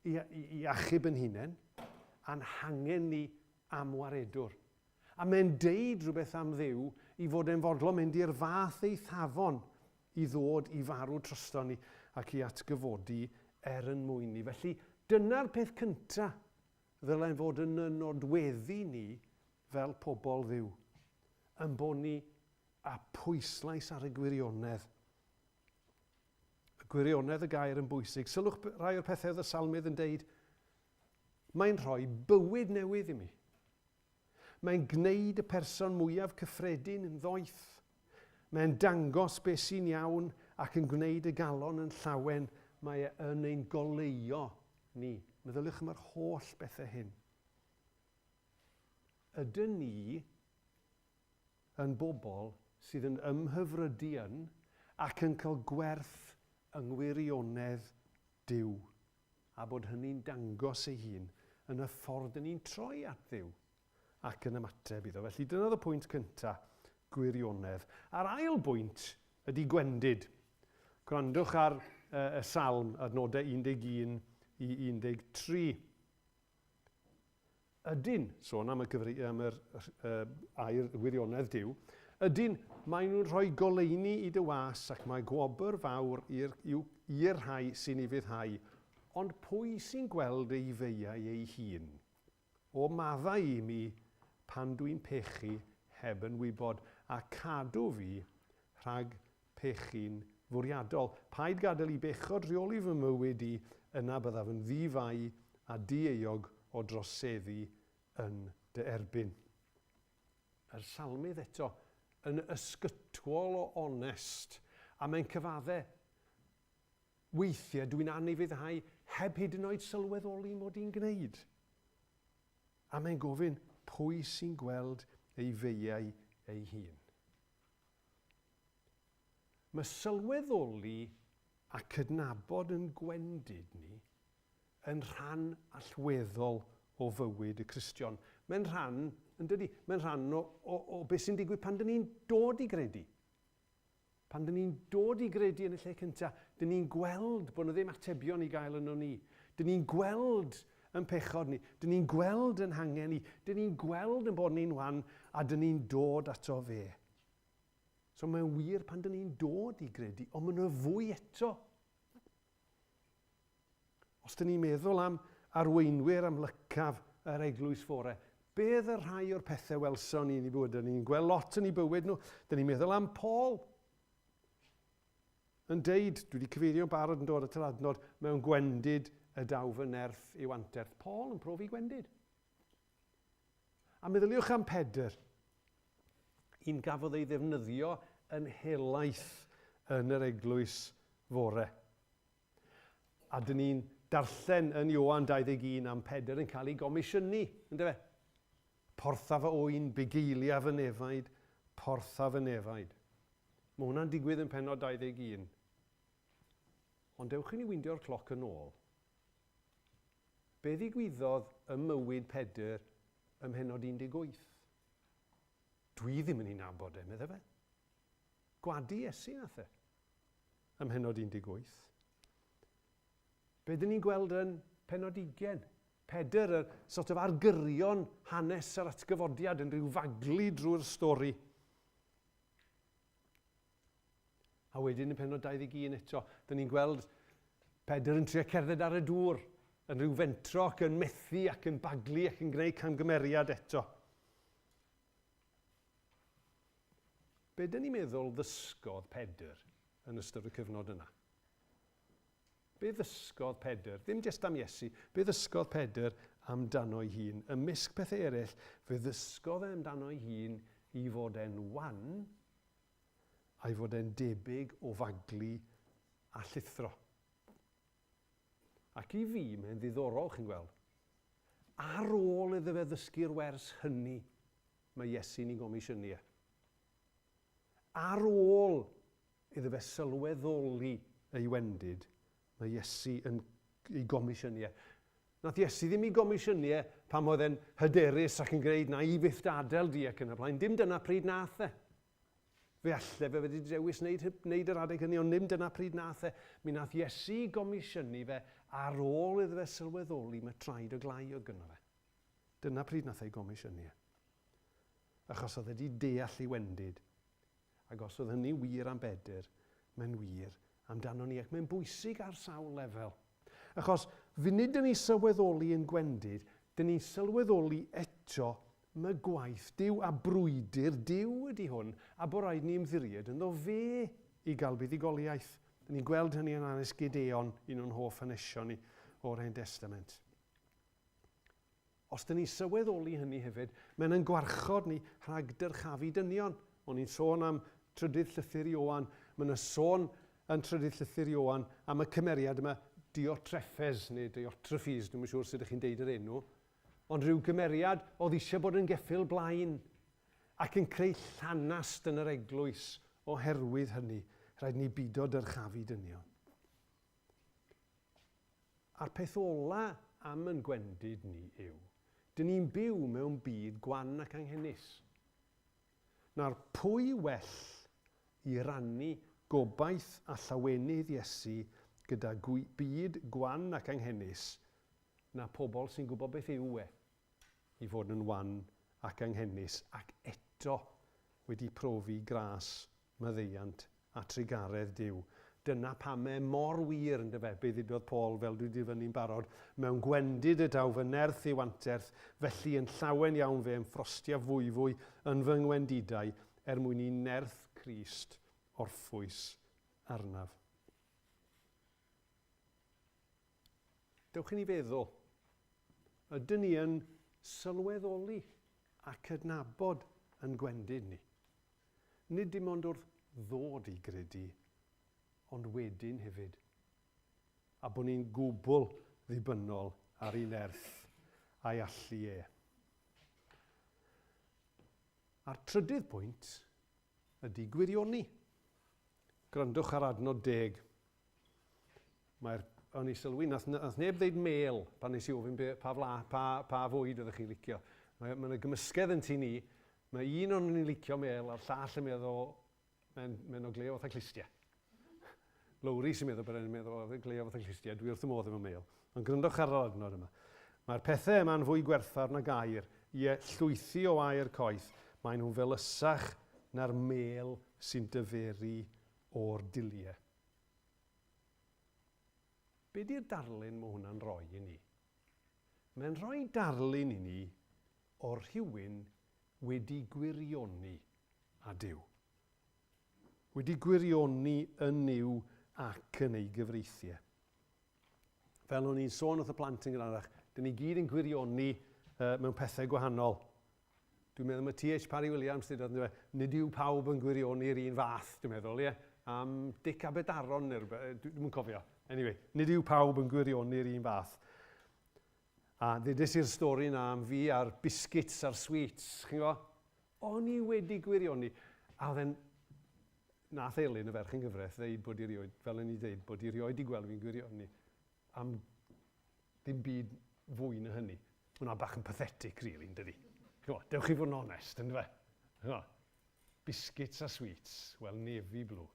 i achub yn hunain, a'n hangen ni am waredwr. A mae'n deud rhywbeth am Dduw i fod e'n fodlon mynd i'r fath eithafon i ddod i farw trosto ni ac i atgyfodi mwyn ni. Felly dyna'r peth cyntaf ddylen fod yn nodweddu ni fel pobl Dduw. Yn bod ni a pwyslais ar y gwirionedd. Y gwirionedd y gair yn bwysig. Sylwch rai o'r pethau oedd y salmydd yn deud, mae'n rhoi bywyd newydd i mi. Mae'n gwneud y person mwyaf cyffredin yn ddoeth. Mae'n dangos beth sy'n iawn ac yn gwneud y galon yn llawen. Mae yn ein goleio ni. Meddyliwch am yr holl bethau hyn. Ydyn ni yn bobl sydd yn ymhyfrydu yn ac yn cael gwerth yng ngwirionedd Duw. A bod hynny'n dangos ei hun yn y ffordd ni'n troi at Dduw ac yn ymateb iddo. Felly dyna oedd y pwynt cyntaf, gwirionedd. A'r ail bwynt ydy gwendid. Gwrandwch ar y salm, adnodau 11 i 13. Ydyn, sôn am yr air gwirionedd Duw, ydyn maen nhw'n rhoi goleuni i dy was ac mae gwobr fawr i'r rhai sy'n ei fyddhau. Ond pwy sy'n gweld ei feiau ei hun? O maddau i mi pan dwi'n pechu heb yn wybod a cadw fi rhag pechu'n fwriadol. Paid gadael i bechod rheoli fy mywyd i, yna byddaf yn ddifau a dieuog o droseddu yn dy erbyn. Yr salmydd eto yn ysgytwol o onest, a mae'n cyfaddau. Weithiau dwi'n anifuddhau heb hyd yn oed sylweddoli mod i'n gwneud. A mae'n gofyn pwy sy'n gweld ei feiau ei hun. Mae sylweddoli a cydnabod yn gwendid ni yn rhan allweddol o fywyd y Cristion. Mae'n rhan, ynddydi, mae'n rhan o beth sy'n digwydd pan dyn ni'n dod i gredu. Pan dyn ni'n dod i gredu yn y lle cyntaf, dyn ni'n gweld bod yna ddim atebion i gael yno ni. Dyn ni'n gweld yn pechod ni. Dyn ni'n gweld yn hangen ni. Dyn ni'n gweld yn bod ni'n wan a dyn ni'n dod ato fe. So mae'n wir pan dyn ni'n dod i gredu, ond mae'n fwy eto. Os dyn ni'n meddwl am arweinwyr am lycaf yr eglwys fore, beth y rhai o'r pethau welson ni'n ei bywyd? Ni'n gweld lot yn ei bywyd nhw. Dyn ni'n meddwl am Paul. Yn deud, dwi wedi cyfeirio barod yn dod at yr adnod, mewn gwendid y daw fy nerth i'w anterth. Paul yn profi gwendid. A meddyliwch am Pedr. Un gafodd ei ddefnyddio yn helaeth yn yr eglwys fore. A dyn ni'n darllen yn Ioan 21 am Pedr yn cael ei gomisiynu, ynddo fe? Portha fy oen, bugeilia fy nefaid, portha fy nefaid. Mae hwnna'n digwydd yn pennod 21. Ond dewch i ni wyndio'r cloc yn ôl. Be ddigwyddodd ym mywyd Pedr ym mhennod 18? Dwi ddim yn ei nabod medda fe. Gwadu Iesu nath e ym mhennod 18. Be dyn ni'n gweld yn pennod 20? Pedr, y sort of argyrion hanes yr atgyfodiad yn rhyw faglu drwy'r stori. A wedyn yn pennod 21 eto, dyn ni'n gweld Pedr yn trio cerdded ar y dŵr, yn rhyw fentro ac yn methu ac yn baglu ac yn gwneud camgymeriad eto. Be dyn ni'n meddwl ddysgodd Pedr yn ystod y cyfnod yna? Be ddysgodd Pedr, ddim jyst am Iesu, be ddysgodd Pedr amdano ei hun? Ymysg pethau eraill, fe ddysgodd e amdano ei hun i fod e'n wan a'i fod e'n debyg o faglu a llithro. Ac i fi, mae'n ddiddorol, chi'n gweld. Ar ôl iddo fe ddysgu'r wers hynny, mae Iesu'n ei gomisiynu e. Ar ôl iddo fe sylweddoli ei wendid, mae Iesu yn ei gomisiynu e. Nath Iesu ddim ei gomisiynu e pan oedd e'n hyderus ac yn gwneud na i byth adael di ac yn y blaen. Dim dyna pryd nath e. Fe alle fe wedi dewis wneud yr adeg hynny, ond ddim dyna pryd nath e. Mi nath Iesu gomisiynu fe ar ôl iddo fe sylweddoli mae traed o glai o gynno fe. Dyna pryd nath ei gomisiynu e. Achos oedd wedi deall ei wendid. Ac os oedd hynny wir am Bedr, mae'n wir amdano ni ac mae'n bwysig ar sawl lefel. Achos funud dyn ni sylweddoli yn gwendid, dyn ni sylweddoli eto mae gwaith Duw a brwydr Duw ydy hwn, a bod rhaid ni ymddiried ynddo fe i gael buddigoliaeth. Dyn ni'n gweld hynny yn hanes Gideon, un o'n hoff hanesion ni o'r Hen Testament. Os dyn ni sylweddoli hynny hefyd, mae'n yn gwarchod ni rhag dyrchafu dynion. O'n i'n sôn am trydydd llythyr Ioan, mae'n y sôn yn trydydd llythyr Ioan am y cymeriad yma Diotreffes, neu Diotreffes, dwi'n siŵr sut ydych chi'n deud yr enw, ond rhyw gymeriad oedd eisiau bod yn geffil blaen ac yn creu llanast yn yr eglwys oherwydd hynny. Rhaid ni bido dyrchafu dynion. A'r peth ola am yn gwendid ni yw, dyn ni'n byw mewn byd gwan ac anghennus. Na'r pwy well i rannu gobaith a llawenydd Iesu gyda byd gwan ac anghennus na pobl sy'n gwybod beth yw e i fod yn wan ac anghennus ac eto wedi profi gras, maddeuant a trigaredd Duw. Dyna pam e mor wir yn dyfe, be ddidodd Paul fel dwi wedi fyny'n barod, mewn gwendid y daw fy nerth i'w anterth, felly yn llawen iawn fe yn ffrostia fwy yn fy ngwendidau mwyn i nerth Crist orffwys arnaf. Dewch i ni feddwl, ydyn ni yn sylweddoli ac adnabod yn gwendid ni. Nid dim ond wrth ddod i gredu, ond wedyn hefyd. A bod ni'n gwbl ddibynnol ar ei nerth a'i allu e. A'r trydydd pwynt ydy gwirioni. Grandwch ar adnod 10. O'n i sylwi, nath neb ddeud mel pan nes i ofyn pa fwyd oeddech chi'n licio. Mae'n y gymysgedd yn tu ni. Mae un o'n ni'n licio mel a'r llall yn meddwl mae'n o gleo fatha clistia. Lowri sy'n meddwl bod e'n meddwl o gleo fatha clistia. Dwi wrth y modd efo mel. Ond grandwch ar yr adnod yma. Mae'r pethau yma'n fwy gwerthfawr na gair. Ie, llwythi o air coeth. Mae nhw'n felysach na'r mêl sy'n dyferu o'r diliau. Be di'r darlun mae hwnna'n rhoi i ni? Mae'n rhoi darlun i ni o rhywun wedi gwirioni a Duw. Wedi gwirioni yn Nuw ac yn ei gyfreithiau. Fel o'n i'n sôn wrth y plant yn gynharach, dyn ni gyd yn gwirioni mewn pethau gwahanol. Dwi'n meddwl mae T.H. Parry Williams, nid yw pawb yn gwirioni'r un fath, dwi'n meddwl, ie. Am Dic Abedaron, dwi'n cofio. Anyway, nid yw pawb yn gwirioni'r un fath. A ddedais i'r stori na am fi a'r biscuits a'r sweets, chi'n gwybod? O'n i wedi gwirioni. A oedd nath Elin, y ferch yn gyfraith, ddeud bod i rioed, fel yn ei ddeud, bod i rioed i gweld fi'n gwirioni. Am ddim byd fwy na hynny. Hwna bach yn pathetic, really, yn dydi. Dewch i fod yn onest, yn fe? Biscuits a sweets, wel, navy blue.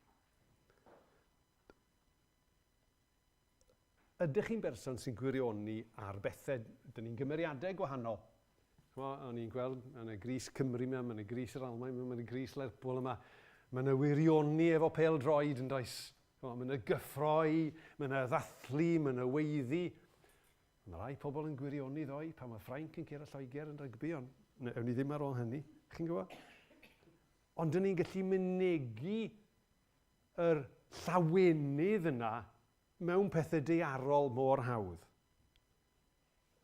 Ydych chi'n berson sy'n gwirioni ar bethau, dyn ni'n gymeriadau gwahanol. O'n i'n gweld, yn y Gris Cymru yma, yn y Gris yr Almaen yma, yn y Gris Lerpwl yma, mae'n y wirioni efo pel droed yn does. Mae'n y gyffroi, mae'n y ddathlu, mae'n y weiddi. Mae rai pobl yn gwirioni ddoi pan mae Ffrainc yn ceir a Lloegr yn rygbi, ond ewn ni ddim ar ôl hynny, chi'n gwybod? Ond dyn ni'n gallu mynegu yr llawenydd yna mewn pethau deiarol mor hawdd.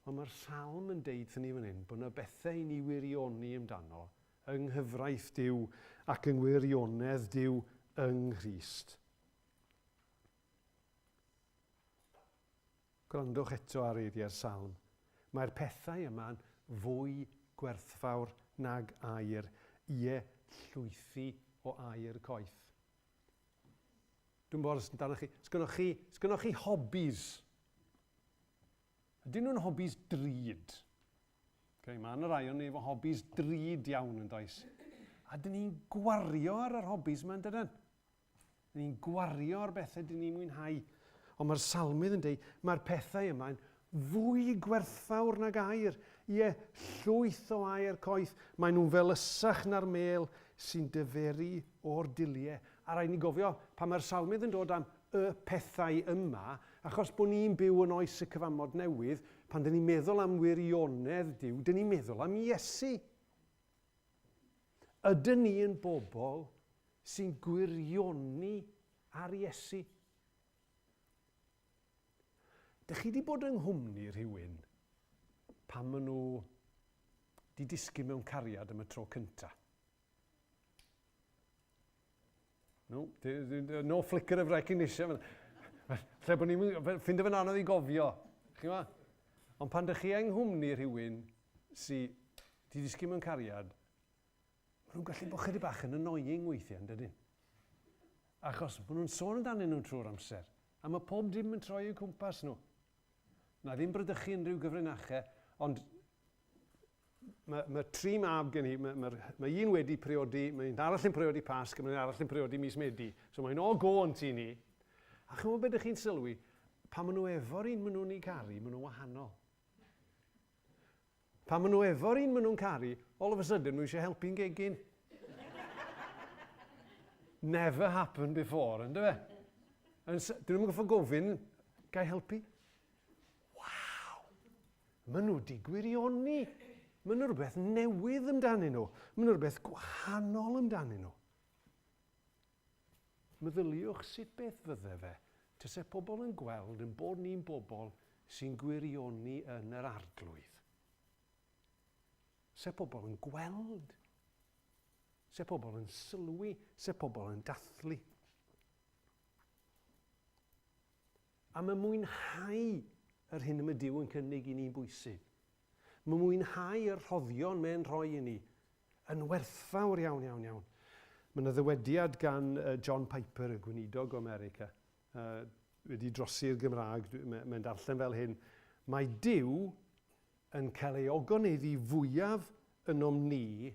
Ond mae'r salm yn deud thyn ni fan hyn bod yna bethau i ni wirioni amdano yng nghyfraith Duw ac yng ngwirionedd Duw yng Nghrist. Gwrandwch eto ar eiriau'r salm. Mae'r pethau yma'n fwy gwerthfawr nag air, ie, llwythi o air coeth. Dwi'n bod amdano chi. Sgynnoch chi hobbies? Ydyn nhw'n hobbies drud? Mae yna rai o'n efo hobbies drud iawn yn does. A dyn ni'n gwario ar yr hobbies yma yn dydyn. Dyn ni'n gwario ar bethau dyn ni'n mwynhau. Ond mae'r salmydd yn dweud, mae'r pethau yma'n fwy gwerthfawr nag air. Ie, llwyth o air coeth. Mae nhw'n felysach na'r mêl sy'n dyferu o'r diliau. A rhaid ni gofio, pan mae'r salmydd yn dod am y pethau yma, achos bod ni'n byw yn oes y cyfamod newydd, pan dyn ni'n meddwl am wirionedd Duw, dyn ni'n meddwl am Iesu. Ydyn ni yn bobl sy'n gwirioni ar Iesu? Dych chi wedi bod yng nghwmni rhywun pan maen nhw wedi disgyn mewn cariad am y tro cyntaf? No flicker of recognition. Lle bod ni'n ffind fe'n anodd i gofio. Ond pan dych chi yng nghwmni rhywun sydd wedi disgyn mewn cariad, maen nhw'n gallu bod chydig bach yn annoying weithiau, yn dydyn? Achos maen nhw'n sôn amdanyn nhw trwy'r amser, a mae pob dim yn troi o cwmpas nhw. Na ddim brydychu unrhyw gyfrinachau, ond mae tri mab gen i, mae un wedi priodi, mae un arall yn priodi Pasg, a mae un arall yn priodi mis Medi. So mae'n o go yn ti ni. A chymod beth ydych chi'n sylwi, pan maen nhw efo'r un maen nhw'n ei caru, maen nhw'n wahanol. Pan maen nhw efo'r un maen nhw'n caru, all of a sudden nhw eisiau helpu'n gegin. Never happened before, ynddo fe? Dyn nhw'n goffo gofyn, gai helpu? Waw! Maen nhw di gwirioni. Maen nhw rhywbeth newydd amdanyn nhw. Maen nhw rhywbeth gwahanol amdanyn nhw. Meddyliwch sut beth fydde fe, tase pobl yn gweld yn bod ni'n bobl sy'n gwirioni yn yr arglwydd. Se pobl yn gweld. Se pobl yn sylwi. Se pobl yn dathlu. A mae mwynhau yr hyn y mae Duw yn cynnig i ni'n bwysig. Mae mwynhau yr rhoddion mae'n rhoi i ni yn werthfawr iawn, iawn, iawn. Mae yna ddywediad gan John Piper, y gweinidog o America, wedi drosi'r Gymraeg, mae'n darllen fel hyn. Mae Duw yn cael ei ogoneddu fwyaf ynom ni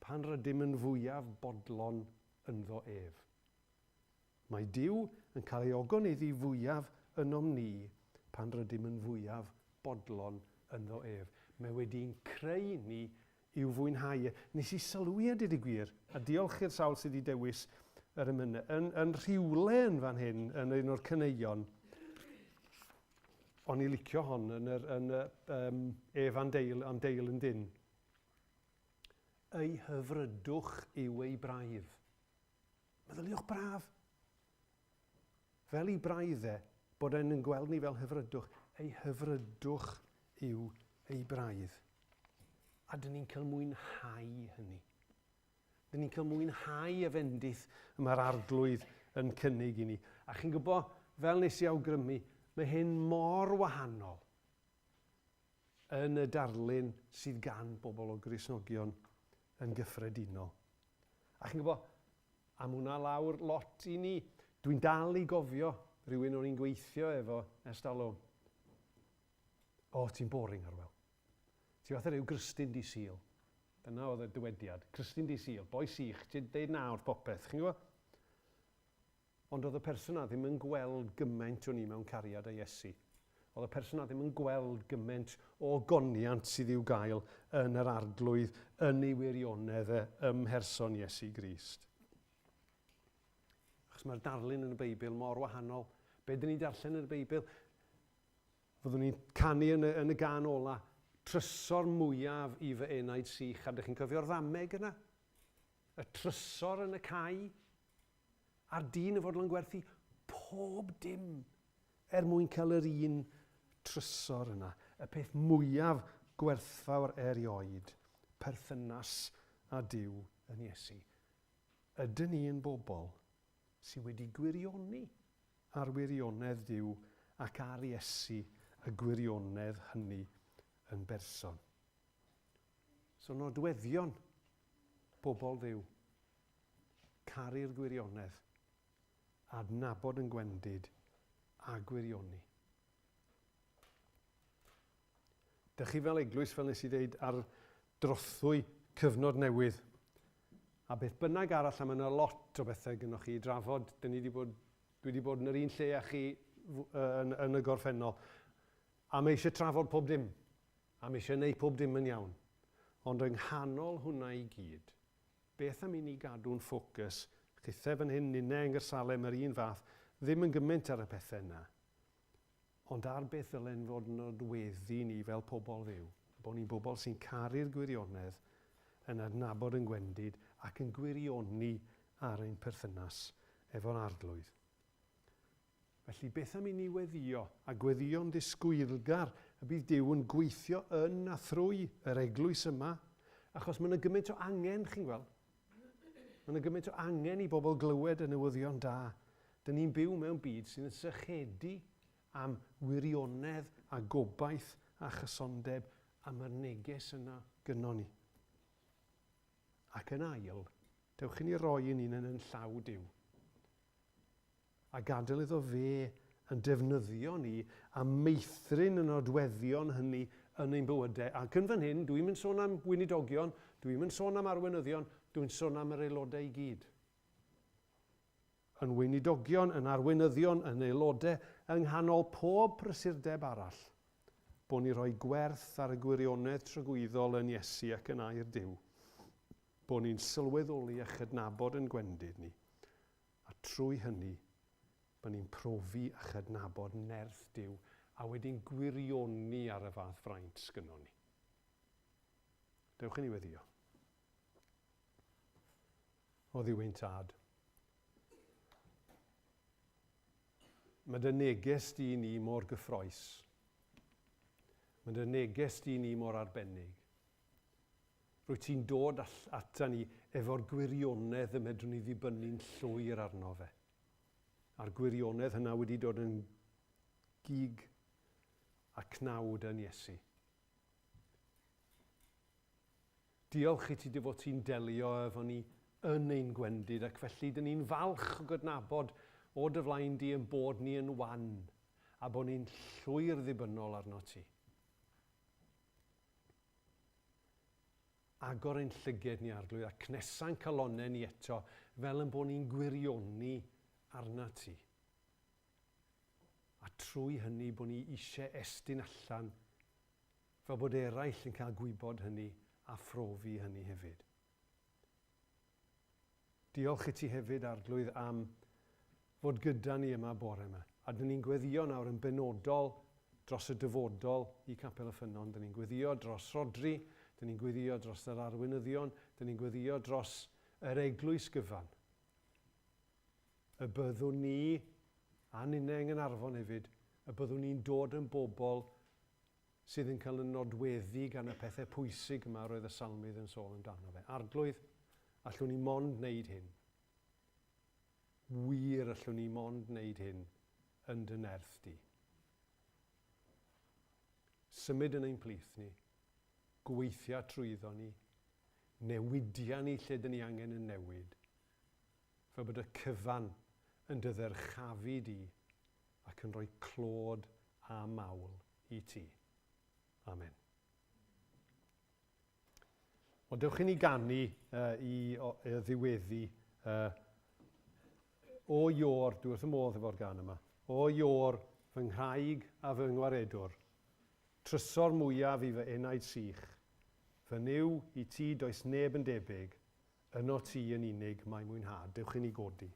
pan rydym yn fwyaf bodlon ynddo ef. Mae Duw yn cael ei ogoneddu fwyaf ynom ni pan rydym yn fwyaf bodlon ynddo ef. Mae wedi'n creu ni i'w fwynhau. Nes i sylwi a dyd y gwir, a diolch i'r sawl sydd wedi dewis yr ymyna. Yn rhywle yn fan hyn, yn un o'r cyneuon, o'n i licio hon yn ef am deil yn dyn. Ei hyfrydwch yw ei braidd. Meddyliwch braf. Fel ei braidd bod e'n gweld ni fel hyfrydwch. Ei hyfrydwch yw ei braidd. A dyn ni'n cael mwynhau hynny. Dyn ni'n cael mwynhau y fendith mae'r arglwydd yn cynnig i ni. A chi'n gwybod, fel nes i awgrymu, mae hyn mor wahanol yn y darlun sydd gan bobl o Gristnogion yn gyffredinol. A chi'n gwybod, am hwnna lawr lot i ni. Dwi'n dal i gofio rhywun o'n i'n gweithio efo estalwm. O, ti'n boring arwel. Ti fath ryw Gristyn di Sul. Dyna oedd y dywediad. Gristyn di Sul, boi sych, ti'n deud na wrth popeth, chi'n gwybod? Ond oedd y person ddim yn gweld gymaint o ni mewn cariad a Iesu. Oedd y person ddim yn gweld gymaint o goniant sydd i'w gael yn yr arglwydd, yn ei wirionedd ymherson Iesu Grist. Achos mae'r darlun yn y Beibl mor wahanol. Be dyn ni'n darllen yn y Beibl? Fyddwn ni'n canu yn y gan ola, trysor mwyaf i fy enaid sych, a ydych chi'n cofio'r ddameg yna? Y trysor yn y cae, a'r dyn y fodlon gwerthu pob dim mwyn cael yr un trysor yna. Y peth mwyaf gwerthfawr erioed, perthynas a Duw yn Iesu. Ydyn ni yn bobl sydd wedi gwirioni ar wirionedd Duw ac ar Iesu y gwirionedd hynny yn berson. So nodweddion bobl Dduw, caru'r gwirionedd, adnabod yn gwendid a gwirioni. Dych chi fel eglwys, fel nes i ddeud, ar drothwy cyfnod newydd. A beth bynnag arall am yna lot o bethau gynnwch chi i drafod. Dwi wedi bod yn yr un lle â chi yn y gorffennol. A mae eisiau trafod pob dim. A mae eisiau gwneud pob dim yn iawn. Ond yng nghanol hwnna i gyd, beth am i ni gadw'n ffocws, chithau fan hyn, nynau yng Ngyrsalem yr un fath, ddim yn gymaint ar y pethau yna. Ond ar beth ddylen fod yn nodweddu ni fel pobl Dduw. Bod ni'n bobl sy'n caru'r gwirionedd, yn adnabod yn gwendid ac yn gwirioni ar ein perthynas efo'r arglwydd. Felly beth am i ni weddio a gweddio'n disgwylgar y bydd Duw yn gweithio yn a thrwy yr eglwys yma, achos mae yna gymaint o angen, chi'n gweld? Mae yna gymaint o angen i bobl glywed y newyddion da. Dyn ni'n byw mewn byd sy'n sychedu am wirionedd a gobaith a chysondeb a mae'r neges yna gynno ni. Ac yn ail, dewch i ni roi yn un yn llaw Duw. A gadael iddo fe yn defnyddio ni a meithrin y nodweddion hynny yn ein bywydau. Ac yn fan hyn, dwi'n mynd sôn am weinidogion, dwi'n mynd sôn am arweinyddion, dwi'n sôn am yr aelodau i gyd. Yn weinidogion, yn arweinyddion, yn aelodau, yng nghanol pob prysurdeb arall, bod ni rhoi gwerth ar y gwirionedd tragwyddol yn Iesu ac yn air Duw. Bod ni'n sylweddoli a chydnabod yn gwendid ni. A trwy hynny, bod ni'n profi a chydnabod nerth Duw a wedi'n gwirioni ar y fath fraint sgynno ni. Dewch i ni weddio. O Dduw ein tad. Mae dy neges di ni mor gyffroes. Mae dy neges di ni mor arbennig. Rwyt ti'n dod ata ni efo'r gwirionedd y medrwn ni ddibynnu'n llwyr arno fe. A'r gwirionedd hynna wedi dod yn gig a cnawd yn Iesu. Diolch i ti dy fod ti'n delio efo ni yn ein gwendid ac felly dyn ni'n falch o gydnabod o dy flaen di yn bod ni yn wan a bod ni'n llwyr ddibynnol arno ti. Agor ein llyged ni arglwydd a cnesa'n calonau ni eto fel yn bod ni'n gwirioni arna ti. A trwy hynny bod ni eisiau estyn allan fel bod eraill yn cael gwybod hynny a phrofi hynny hefyd. Diolch i ti hefyd, Arglwydd, am fod gyda ni yma bore yma. A dyn ni'n gweddio nawr yn benodol dros y dyfodol i Capel y Ffynnon. Dyn ni'n gweddio dros Rhodri, dyn ni'n gweddio dros yr arweinyddion, dyn ni'n gweddio dros yr eglwys gyfan. Y byddwn ni, a Nineng yn Arfon hefyd, y byddwn ni'n dod yn bobl sydd yn cael yn nodweddu gan y pethau pwysig yma roedd y salmydd yn sôn amdano fe. Arglwydd, allwn ni mond wneud hyn. Wir allwn ni mond wneud hyn yn dy nerth di. Symud yn ein plith ni, gweithio trwyddo ni, newidia ni lle dyn ni angen yn newid, fel bod y cyfan yn dy dderchafu di ac yn rhoi clod a mawl i ti. Amen. O, dewch i ni ganu i ddiweddu o Ior, dwi wrth y modd efo'r gan yma, o Ior, fy nghaig a fy ngwaredwr, trysor mwyaf i fy enaid sych, fy niw i ti does neb yn debyg, yno ti yn unig mae mwynhad. Dewch i ni godi.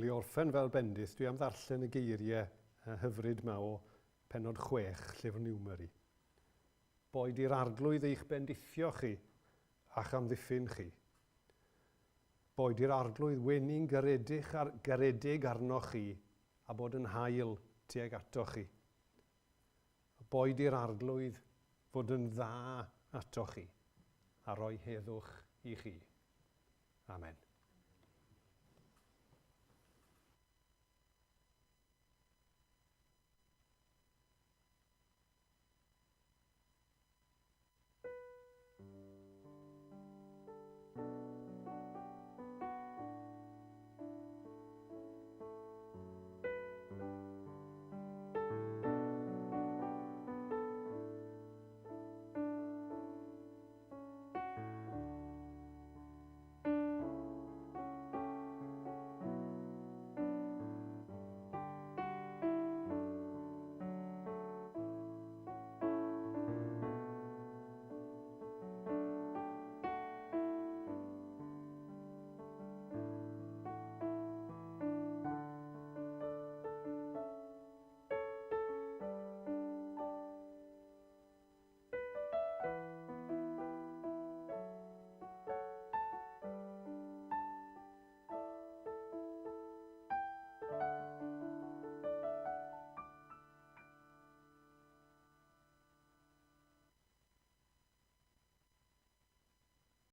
Wel, i orffen fel bendith, dwi am ddarllen y geiriau hyfryd ma o penod 6, llyfr Niwmeri. Boed i'r arglwydd eich bendithio chi a'ch amddiffyn chi. Boed i'r arglwydd wenu'n garedig arnoch chi a bod yn hael tuag atoch chi. Boed i'r arglwydd fod yn dda atoch chi a roi heddwch i chi. Amen.